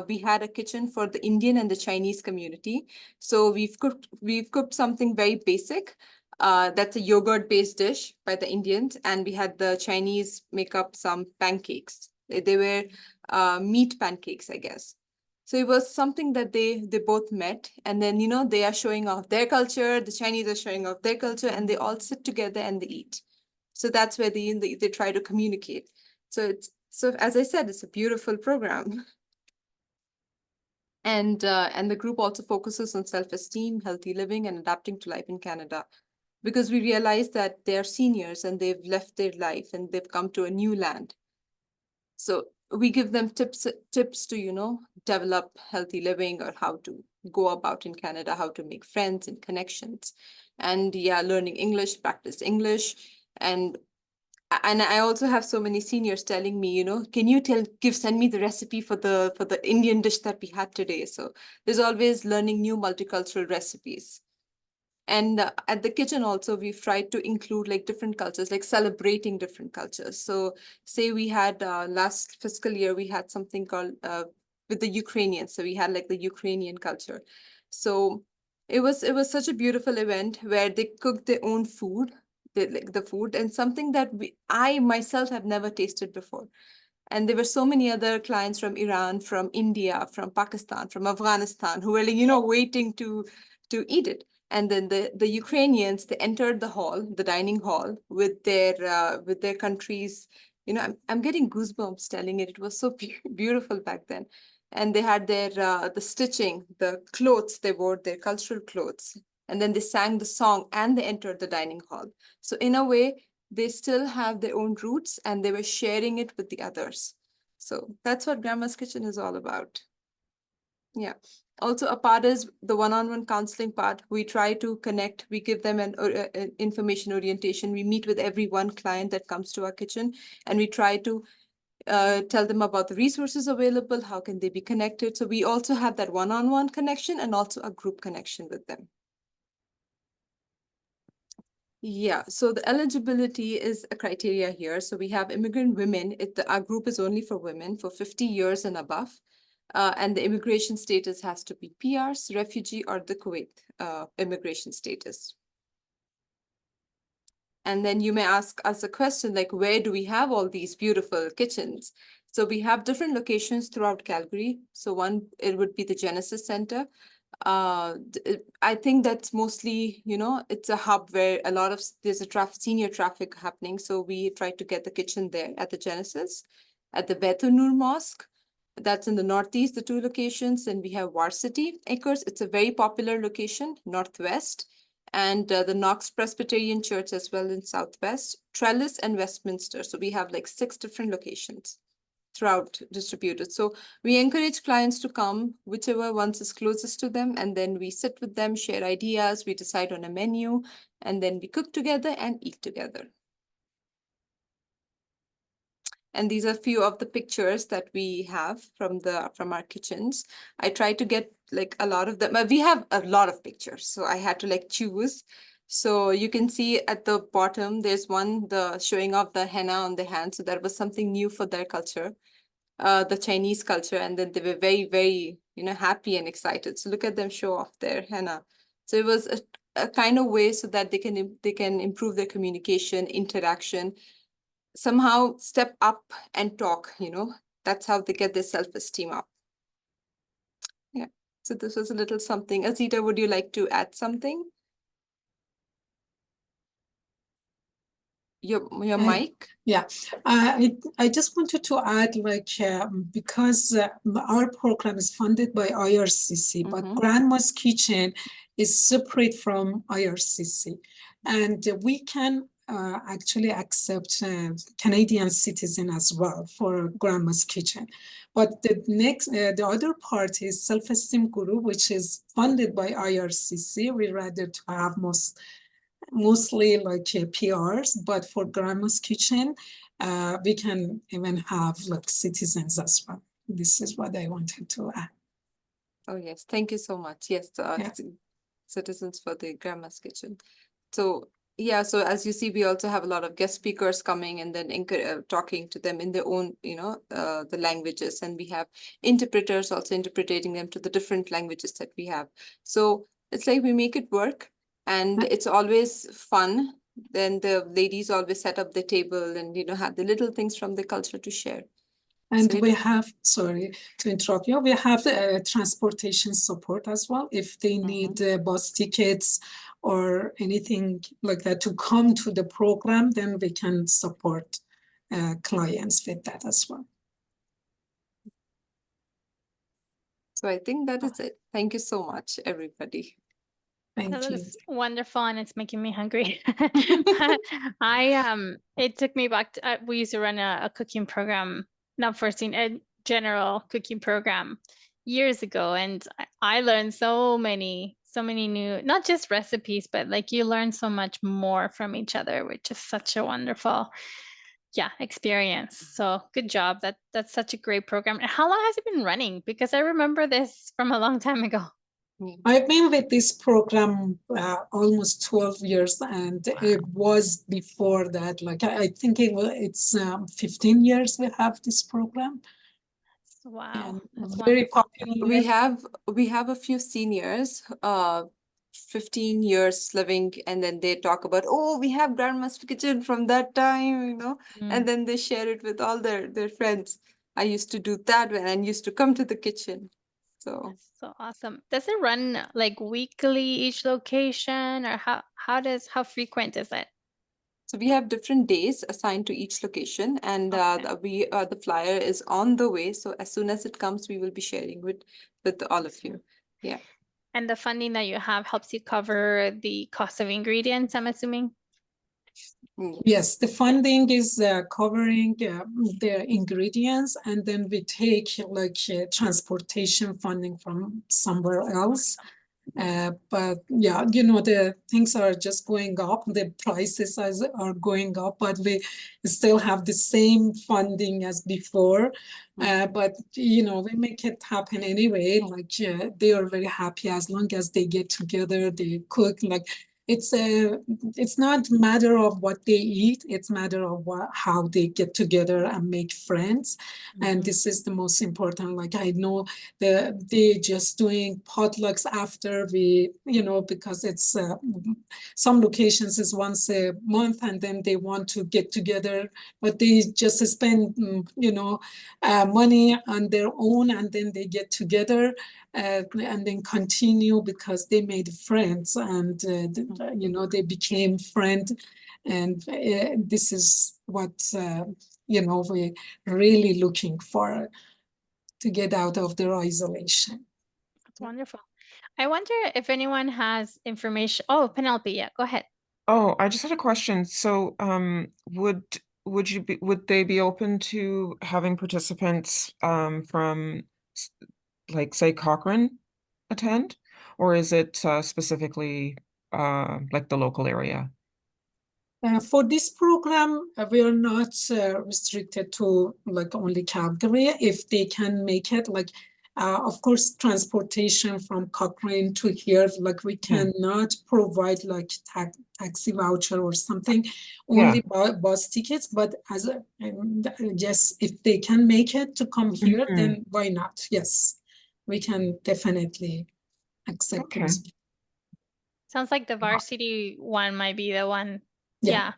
we had a kitchen for the Indian and the Chinese community. So we've cooked something very basic. That's a yogurt-based dish by the Indians, and we had the Chinese make up some pancakes. They were meat pancakes, I guess. So it was something that they both met, and then they are showing off their culture, the Chinese are showing off their culture, and they all sit together and they eat. So that's where they try to communicate. So as I said, it's a beautiful program. And the group also focuses on self-esteem, healthy living, and adapting to life in Canada, because we realize that they're seniors and they've left their life and they've come to a new land. So we give them tips to, develop healthy living or how to go about in Canada, how to make friends and connections. And yeah, learning English, practice English. And I also have so many seniors telling me, can you send me the recipe for the Indian dish that we had today? So there's always learning new multicultural recipes. And at the kitchen also, we've tried to include like different cultures, like celebrating different cultures. So say we had last fiscal year, we had something called with the Ukrainians. So we had like the Ukrainian culture. So it was such a beautiful event where they cooked their own food, like the food, and something that I myself have never tasted before. And there were so many other clients from Iran, from India, from Pakistan, from Afghanistan, who were like, waiting to eat it. And then the Ukrainians, they entered the hall, the dining hall, with their countries. I'm getting goosebumps telling it. It was so beautiful back then. And they had their the stitching, the clothes they wore, their cultural clothes. And then they sang the song and they entered the dining hall. So in a way, they still have their own roots and they were sharing it with the others. So that's what Grandma's Kitchen is all about. Yeah. Also, a part is the one-on-one counseling part. We try to connect. We give them an information orientation. We meet with every one client that comes to our kitchen, and we try to tell them about the resources available. How can they be connected? So we also have that one-on-one connection and also a group connection with them. Yeah, so the eligibility is a criteria here. So we have immigrant women. Our group is only for women for 50 years and above. And the immigration status has to be PRs, refugee, or the Kuwait immigration status. And then you may ask us a question like, where do we have all these beautiful kitchens? So we have different locations throughout Calgary. So one, it would be the Genesis Center. I think that's mostly, it's a hub where there's a senior traffic happening. So we try to get the kitchen there at the Genesis, at the Bethel-Nur Mosque. That's in the Northeast, the two locations. And we have Varsity Acres. It's a very popular location, Northwest. And the Knox Presbyterian Church as well in Southwest, Trellis and Westminster. So we have like 6 different locations throughout distributed. So we encourage clients to come, whichever ones is closest to them, and then we sit with them, share ideas, we decide on a menu, and then we cook together and eat together. And these are a few of the pictures that we have from our kitchens. I try to get like a lot of them. We have a lot of pictures, so I had to like choose. So you can see at the bottom, there's one, the showing off the henna on the hand. So that was something new for their culture, the Chinese culture. And then they were very, very, happy and excited. So look at them show off their henna. So it was a kind of way so that they can improve their communication, interaction, somehow step up and talk, that's how they get their self-esteem up. Yeah, so this was a little something. Azita, would you like to add something? Your mic? Yeah, I just wanted to add, like, because our program is funded by IRCC, but Grandma's Kitchen is separate from IRCC, and we can actually accept Canadian citizen as well for Grandma's Kitchen. But the other part is Self-Esteem Guru, which is funded by IRCC. We rather to have mostly like PRs, but for Grandma's Kitchen, we can even have like citizens as well. This is what I wanted to add. Oh, yes. Thank you so much. Yes, citizens for the Grandma's Kitchen. So, yeah, so as you see, we also have a lot of guest speakers coming and then talking to them in their own, the languages. And we have interpreters also interpreting them to the different languages that we have. So it's like we make it work. And it's always fun. Then the ladies always set up the table and, have the little things from the culture to share. And we have, sorry to interrupt you, we have transportation support as well. If they need bus tickets or anything like that to come to the program, then we can support clients with that as well. So I think that is it. Thank you so much, everybody. Thank That you. was wonderful, and it's making me hungry. It took me back to, we used to run a cooking program not foreseen, a general cooking program years ago, and I learned so many new, not just recipes, but like you learn so much more from each other, which is such a wonderful, experience. So good job. That's such a great program. And how long has it been running? Because I remember this from a long time ago. I've been with this program almost 12 years, and it was before that, like I think it's 15 years we have this program. Wow, and very popular. We have a few seniors, 15 years living, and then they talk about, oh, we have grandma's kitchen from that time, you know, and then they share it with all their friends. I used to do that when I used to come to the kitchen. So that's so awesome. Does it run like weekly each location, or how frequent is it? So we have different days assigned to each location, and the flyer is on the way. So as soon as it comes, we will be sharing with all of you. Yeah. And the funding that you have helps you cover the cost of ingredients, I'm assuming? Yes, the funding is covering the ingredients, and then we take like transportation funding from somewhere else. But yeah, you know, the things are just going up, the prices are going up, but we still have the same funding as before. But you know, we make it happen anyway. Like they are very happy as long as they get together, they cook. Like it's not matter of what they eat, it's matter of how they get together and make friends. And this is the most important. Like I know they just doing potlucks after we, you know, because it's some locations is once a month, and then they want to get together, but they just spend you know, money on their own, and then they get together and then continue because they made friends, and you know, they became friends. And this is what you know, we're really looking for, to get out of their isolation. That's wonderful. I wonder if anyone has information. Oh, Penelope, yeah, go ahead. Oh, I just had a question. So, would they be open to having participants from like say Cochrane attend, or is it specifically like the local area? For this program, we are not restricted to like only Calgary. If they can make it, like of course, transportation from Cochrane to here, like we cannot provide like taxi voucher or something, only bus tickets. But as yes, if they can make it to come here, then why not? Yes, we can definitely accept those. Sounds like the varsity one might be the one. Yeah.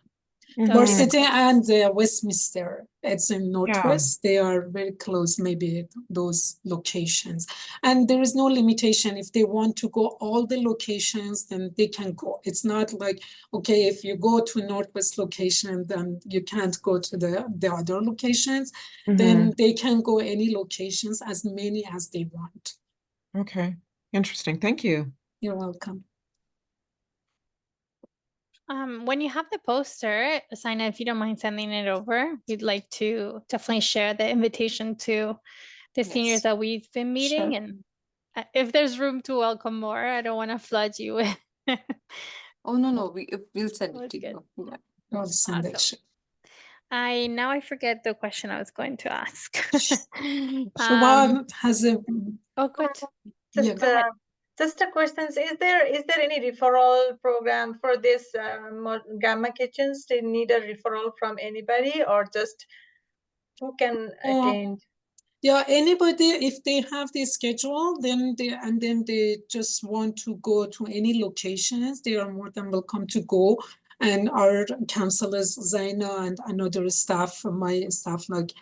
Yeah. Varsity and Westminster, it's in Northwest. They are very close, maybe those locations. And there is no limitation. If they want to go all the locations, then they can go. It's not like, okay, if you go to Northwest location, then you can't go to the other locations. Then they can go any locations, as many as they want. Okay, interesting. Thank you. You're welcome. When you have the poster, Asina, if you don't mind sending it over, we'd like to definitely share the invitation to the seniors that we've been meeting. Sure. And if there's room to welcome more, I don't want to flood you with. Oh, no, we'll send it to you. Yeah. I'll send it. Awesome. Now I forget the question I was going to ask. Siobhan has a... Oh, good. Just a question. Is there any referral program for this Gamma Kitchens? They need a referral from anybody, or just who can attend? Yeah, anybody, if they have the schedule, then they just want to go to any locations, they are more than welcome to go. And our counselors, Zaina and another staff, my staff, like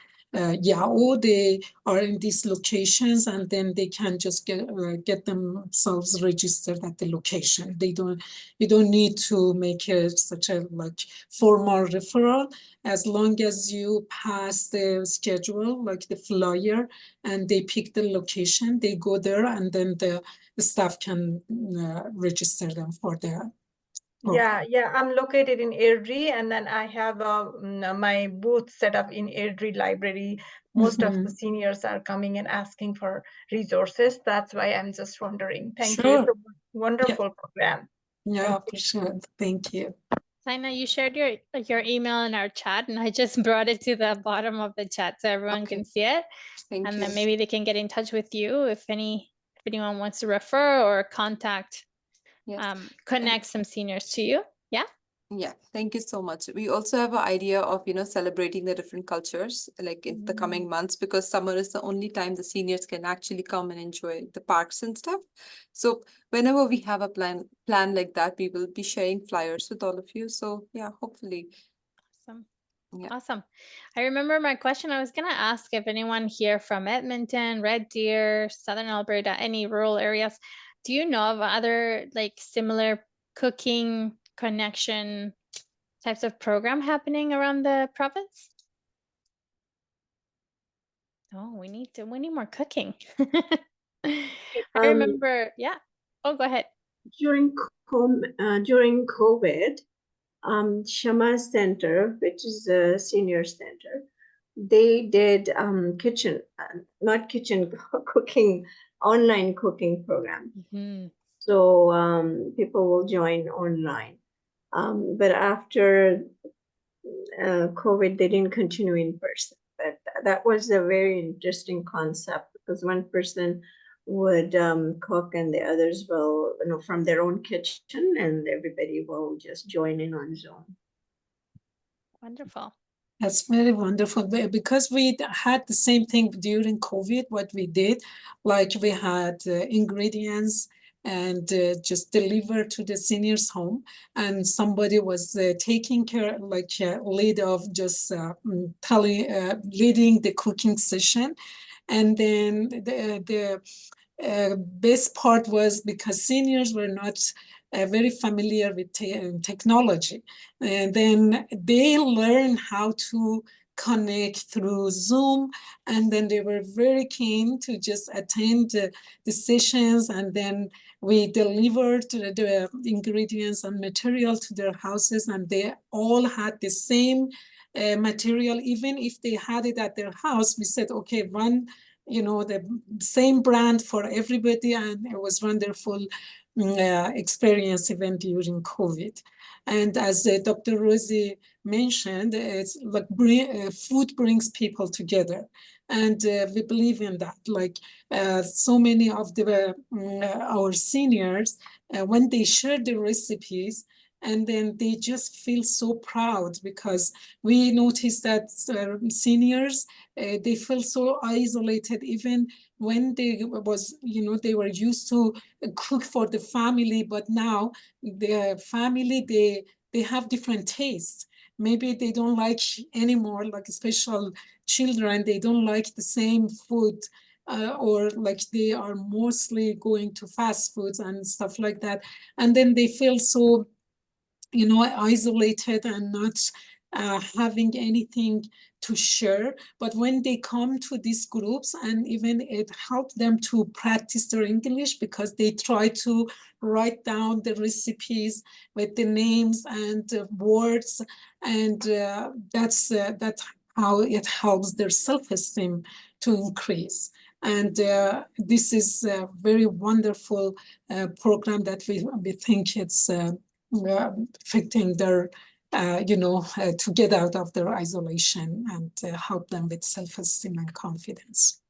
Yao, they are in these locations, and then they can just get themselves registered at the location. You don't need to make such a like formal referral. As long as you pass the schedule, like the flyer, and they pick the location, they go there, and then the staff can register them for the Yeah, I'm located in Airdrie, and then I have my booth set up in Airdrie Library. Most of the seniors are coming and asking for resources. That's why I'm just wondering. Thank you. It's a wonderful program. Yeah, for sure. Thank you. Saina, you shared your email in our chat, and I just brought it to the bottom of the chat so everyone can see it. Thank and you. then maybe they can get in touch with you if anyone wants to refer or contact, Yes. connect some seniors to you. Yeah. Yeah, thank you so much. We also have an idea of, celebrating the different cultures like in the coming months, because summer is the only time the seniors can actually come and enjoy the parks and stuff. So whenever we have a plan like that, we will be sharing flyers with all of you. So yeah, hopefully. Awesome. Yeah. Awesome. I remember my question. I was going to ask if anyone here from Edmonton, Red Deer, Southern Alberta, any rural areas, do you know of other like similar cooking connection types of program happening around the province? Oh, we need more cooking. I remember, yeah. Oh, go ahead. During COVID, Shama Center, which is a senior center, they did kitchen, not kitchen cooking, online cooking program. So people will join online. But after COVID, they didn't continue in person. But that was a very interesting concept, because one person would cook and the others will, from their own kitchen, and everybody will just join in on Zoom. Wonderful. That's very wonderful. Because we had the same thing during COVID, what we did, like we had ingredients and just delivered to the seniors' home, and somebody was taking care, like lead of just leading the cooking session. And then the best part was because seniors were not very familiar with technology. And then they learned how to connect through Zoom, and then they were very keen to just attend the sessions, and then we delivered the ingredients and material to their houses, and they all had the same material. Even if they had it at their house, we said, okay, the same brand for everybody, and it was wonderful experience even during COVID. And as Dr. Rosie mentioned, it's like food brings people together, and we believe in that. Like so many of our seniors, when they share the recipes, and then they just feel so proud, because we noticed that seniors, they feel so isolated, even when they were used to cook for the family, but now the family, they have different tastes. Maybe they don't like anymore, like special children, they don't like the same food, or like they are mostly going to fast foods and stuff like that. And then they feel so isolated and not having anything to share. But when they come to these groups, and even it helped them to practice their English, because they try to write down the recipes with the names and words, and that's how it helps their self-esteem to increase. And this is a very wonderful program that we think it's affecting their, to get out of their isolation and help them with self-esteem and confidence.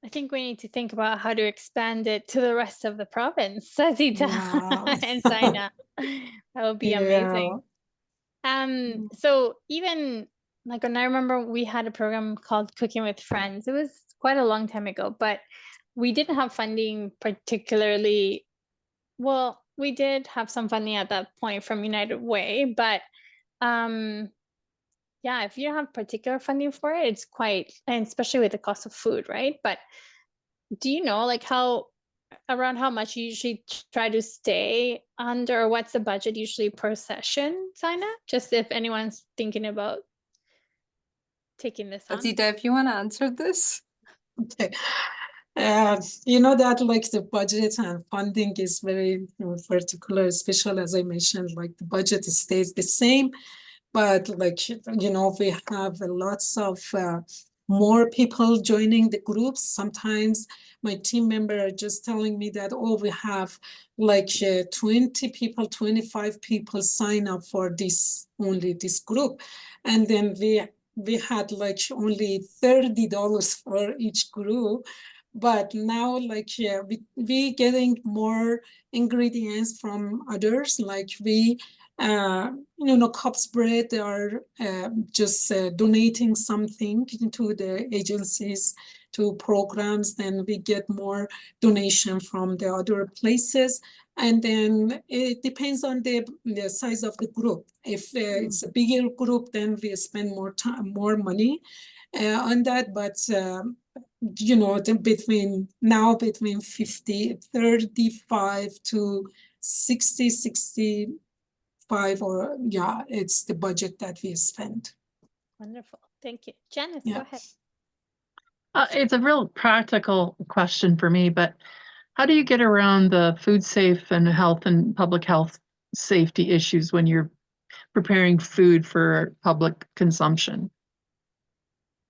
I think we need to think about how to expand it to the rest of the province, Azita and Saina. That would be amazing. So even like when I remember we had a program called Cooking with Friends, it was quite a long time ago, but we didn't have funding particularly. Well, we did have some funding at that point from United Way, but yeah, if you don't have particular funding for it, it's quite, and especially with the cost of food, right? But do you know like around how much you usually try to stay under, or what's the budget usually per session, Saina? Just if anyone's thinking about taking this on. Azita, if you want to answer this. Okay. You know that like the budget and funding is very particular, especially as I mentioned, like the budget stays the same, but like, you know, we have lots of more people joining the groups. Sometimes my team member are just telling me that, oh, we have like 20 people, 25 people sign up for this, only this group. And then we had like only $30 for each group. But now like we getting more ingredients from others, like we you know, cups bread, they are just donating something to the agencies, to programs, then we get more donation from the other places. And then it depends on the size of the group. If it's a bigger group, then we spend more time, more money on that. But you know, between 35 to 65, or yeah, it's the budget that we spend. Wonderful. Thank you. Janice, Yeah. go ahead. It's a real practical question for me, but how do you get around the food safe and health and public health safety issues when you're preparing food for public consumption?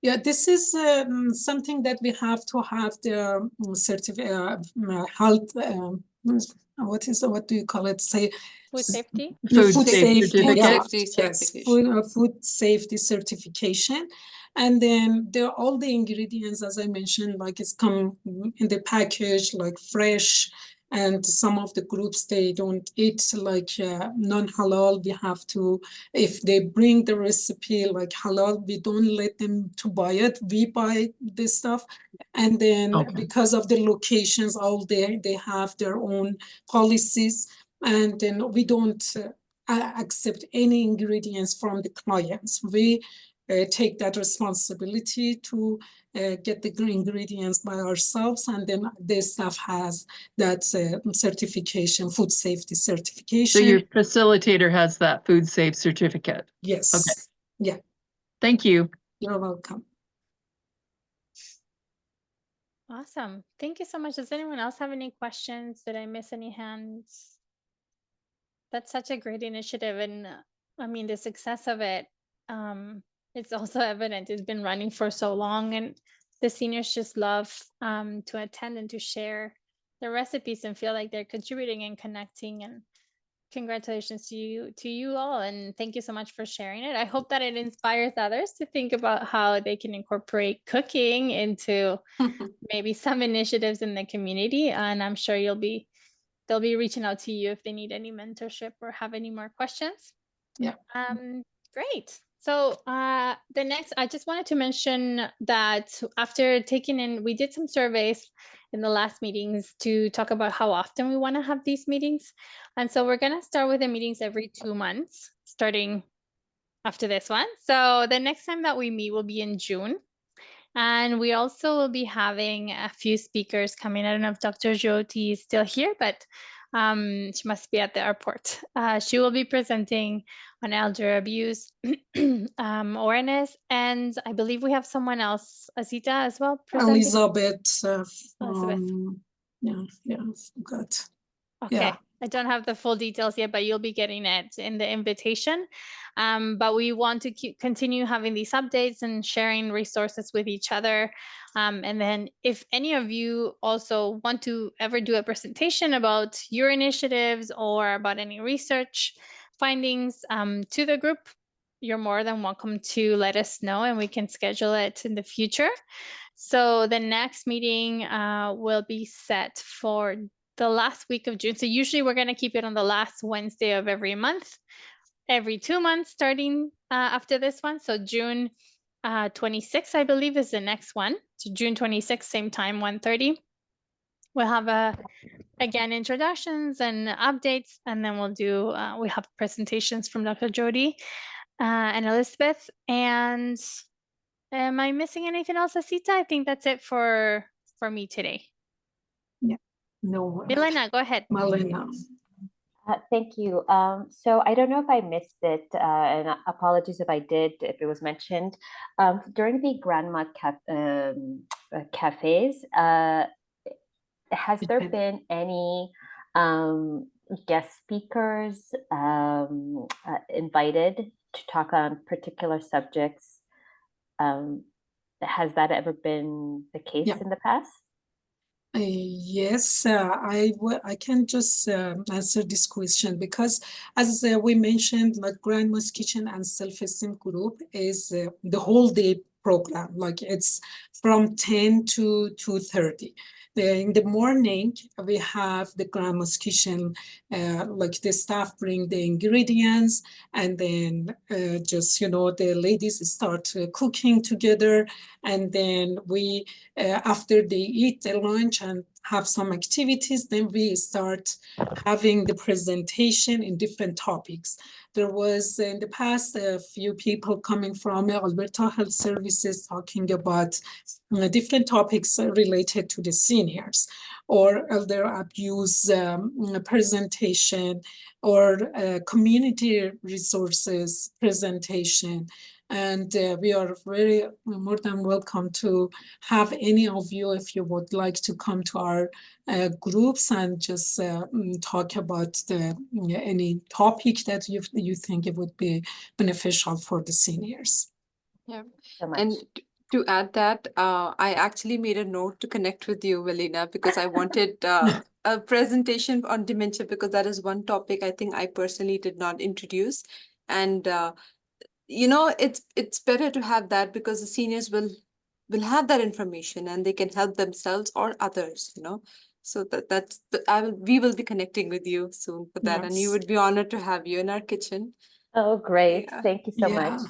Yeah, this is something that we have to have the health. What do you call it? Say Food safety. Food safety certificate. Yes, food safety certification. And then all the ingredients, as I mentioned, like it's come in the package, like fresh. And some of the groups, they don't eat like non-halal. We have to, if they bring the recipe like halal, we don't let them to buy it. We buy this stuff. And then because of the locations, all they have their own policies. And then we don't accept any ingredients from the clients. We take that responsibility to get the ingredients by ourselves, and then the staff has that certification, food safety certification. So your facilitator has that food safe certificate? Yes. Okay. Yeah. Thank you. You're welcome. Awesome. Thank you so much. Does anyone else have any questions? Did I miss any hands? That's such a great initiative. And I mean, the success of it, it's also evident. It's been running for so long, and the seniors just love to attend and to share the recipes and feel like they're contributing and connecting. And congratulations to you all, and thank you so much for sharing it. I hope that it inspires others to think about how they can incorporate cooking into maybe some initiatives in the community. And I'm sure they'll be reaching out to you if they need any mentorship or have any more questions. Yeah. Great. So the next, I just wanted to mention that after taking in, we did some surveys in the last meetings to talk about how often we want to have these meetings. And so we're going to start with the meetings every 2 months, starting after this one. So the next time that we meet will be in June. And we also will be having a few speakers coming. I don't know if Dr. Jyoti is still here, but she must be at the airport. She will be presenting on elder abuse awareness. And I believe we have someone else, Azita, as well, presenting. Elizabeth. Elizabeth. Yeah, good. Okay. Yeah. I don't have the full details yet, but you'll be getting it in the invitation. But we want to continue having these updates and sharing resources with each other. And then if any of you also want to ever do a presentation about your initiatives or about any research findings to the group, you're more than welcome to let us know, and we can schedule it in the future. So the next meeting will be set for the last week of June. So usually we're going to keep it on the last Wednesday of every month, every 2 months, starting after this one. So June 26th, I believe, is the next one. So June 26th, same time, 1:30. We'll have again, introductions and updates, and then we have presentations from Dr. Jyoti and Elizabeth. And am I missing anything else, Asita? I think that's it for me today. Yeah. No. Milena, go ahead. Milena. Thank you. So I don't know if I missed it, and apologies if I did, if it was mentioned. During the Grandma cafes. Has there been any guest speakers invited to talk on particular subjects? Has that ever been the case in the past? Yes, I can just answer this question because, as we mentioned, like Grandma's Kitchen and Self-Esteem Group is the whole day program. Like it's from 10 to 2:30. In the morning, we have the Grandma's Kitchen, like the staff bring the ingredients, and then just, you know, the ladies start cooking together, and then we, after they eat the lunch and have some activities, then we start having the presentation in different topics. There was in the past a few people coming from Alberta Health Services talking about different topics related to the seniors, or elder abuse presentation, or community resources presentation. And we are very more than welcome to have any of you, if you would like to come to our groups and just talk about any topic that you think it would be beneficial for the seniors. Yeah, So much. and to add that, I actually made a note to connect with you, Velina, because I wanted a presentation on dementia, because that is one topic I think I personally did not introduce. And you know, it's better to have that because the seniors will have that information and they can help themselves or others, you know. So we will be connecting with you soon for that, and you would be honored to have you in our kitchen. Oh, great. Thank you so much.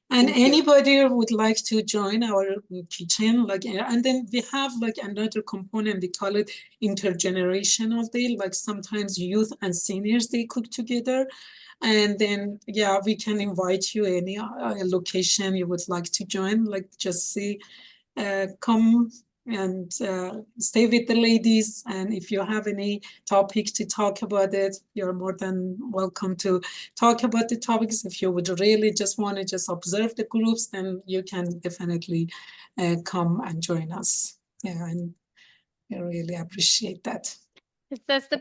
And anybody would like to join our kitchen, like, and then we have like another component, we call it intergenerational day. Like sometimes youth and seniors, they cook together. And then, yeah, we can invite you any location you would like to join, like just see, come and stay with the ladies. And if you have any topics to talk about it, you're more than welcome to talk about the topics. If you would really just want to just observe the groups, then you can definitely come and join us. Yeah, and I really appreciate that. That's the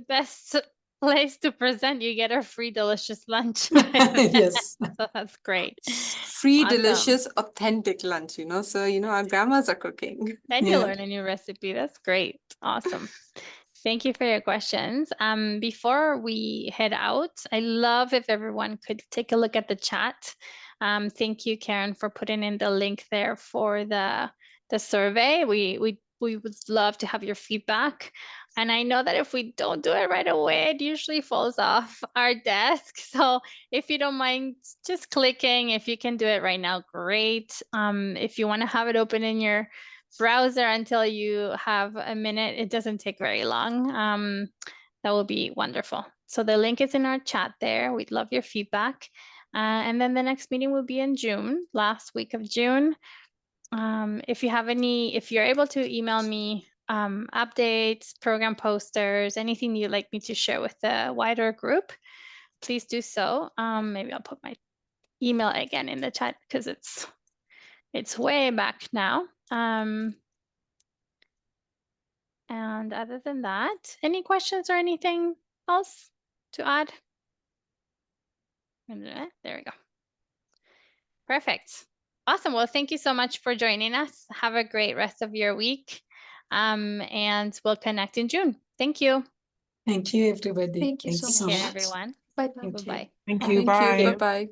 best place to present. You get a free delicious lunch. Yes. So that's great. Free, Awesome. delicious, authentic lunch, you know. So, you know, our grandmas are cooking. And you learn a new recipe. That's great. Awesome. Thank you for your questions. Before we head out, I love if everyone could take a look at the chat. Thank you, Karen, for putting in the link there for the survey. We would love to have your feedback. And I know that if we don't do it right away, it usually falls off our desk. So if you don't mind just clicking, if you can do it right now, great. If you want to have it open in your browser until you have a minute, it doesn't take very long. That will be wonderful. So the link is in our chat there. We'd love your feedback. And then the next meeting will be in June, last week of June. If you're able to email me updates, program posters, anything you'd like me to share with the wider group, please do so. Maybe I'll put my email again in the chat because it's way back now. And other than that, any questions or anything else to add? There we go. Perfect. Awesome. Well, thank you so much for joining us. Have a great rest of your week. And we'll connect in June. Thank you. Thank you, everybody. Thank you so Thanks much. Take care, everyone. Bye-bye. Bye-bye. Thank you. Bye. Bye-bye.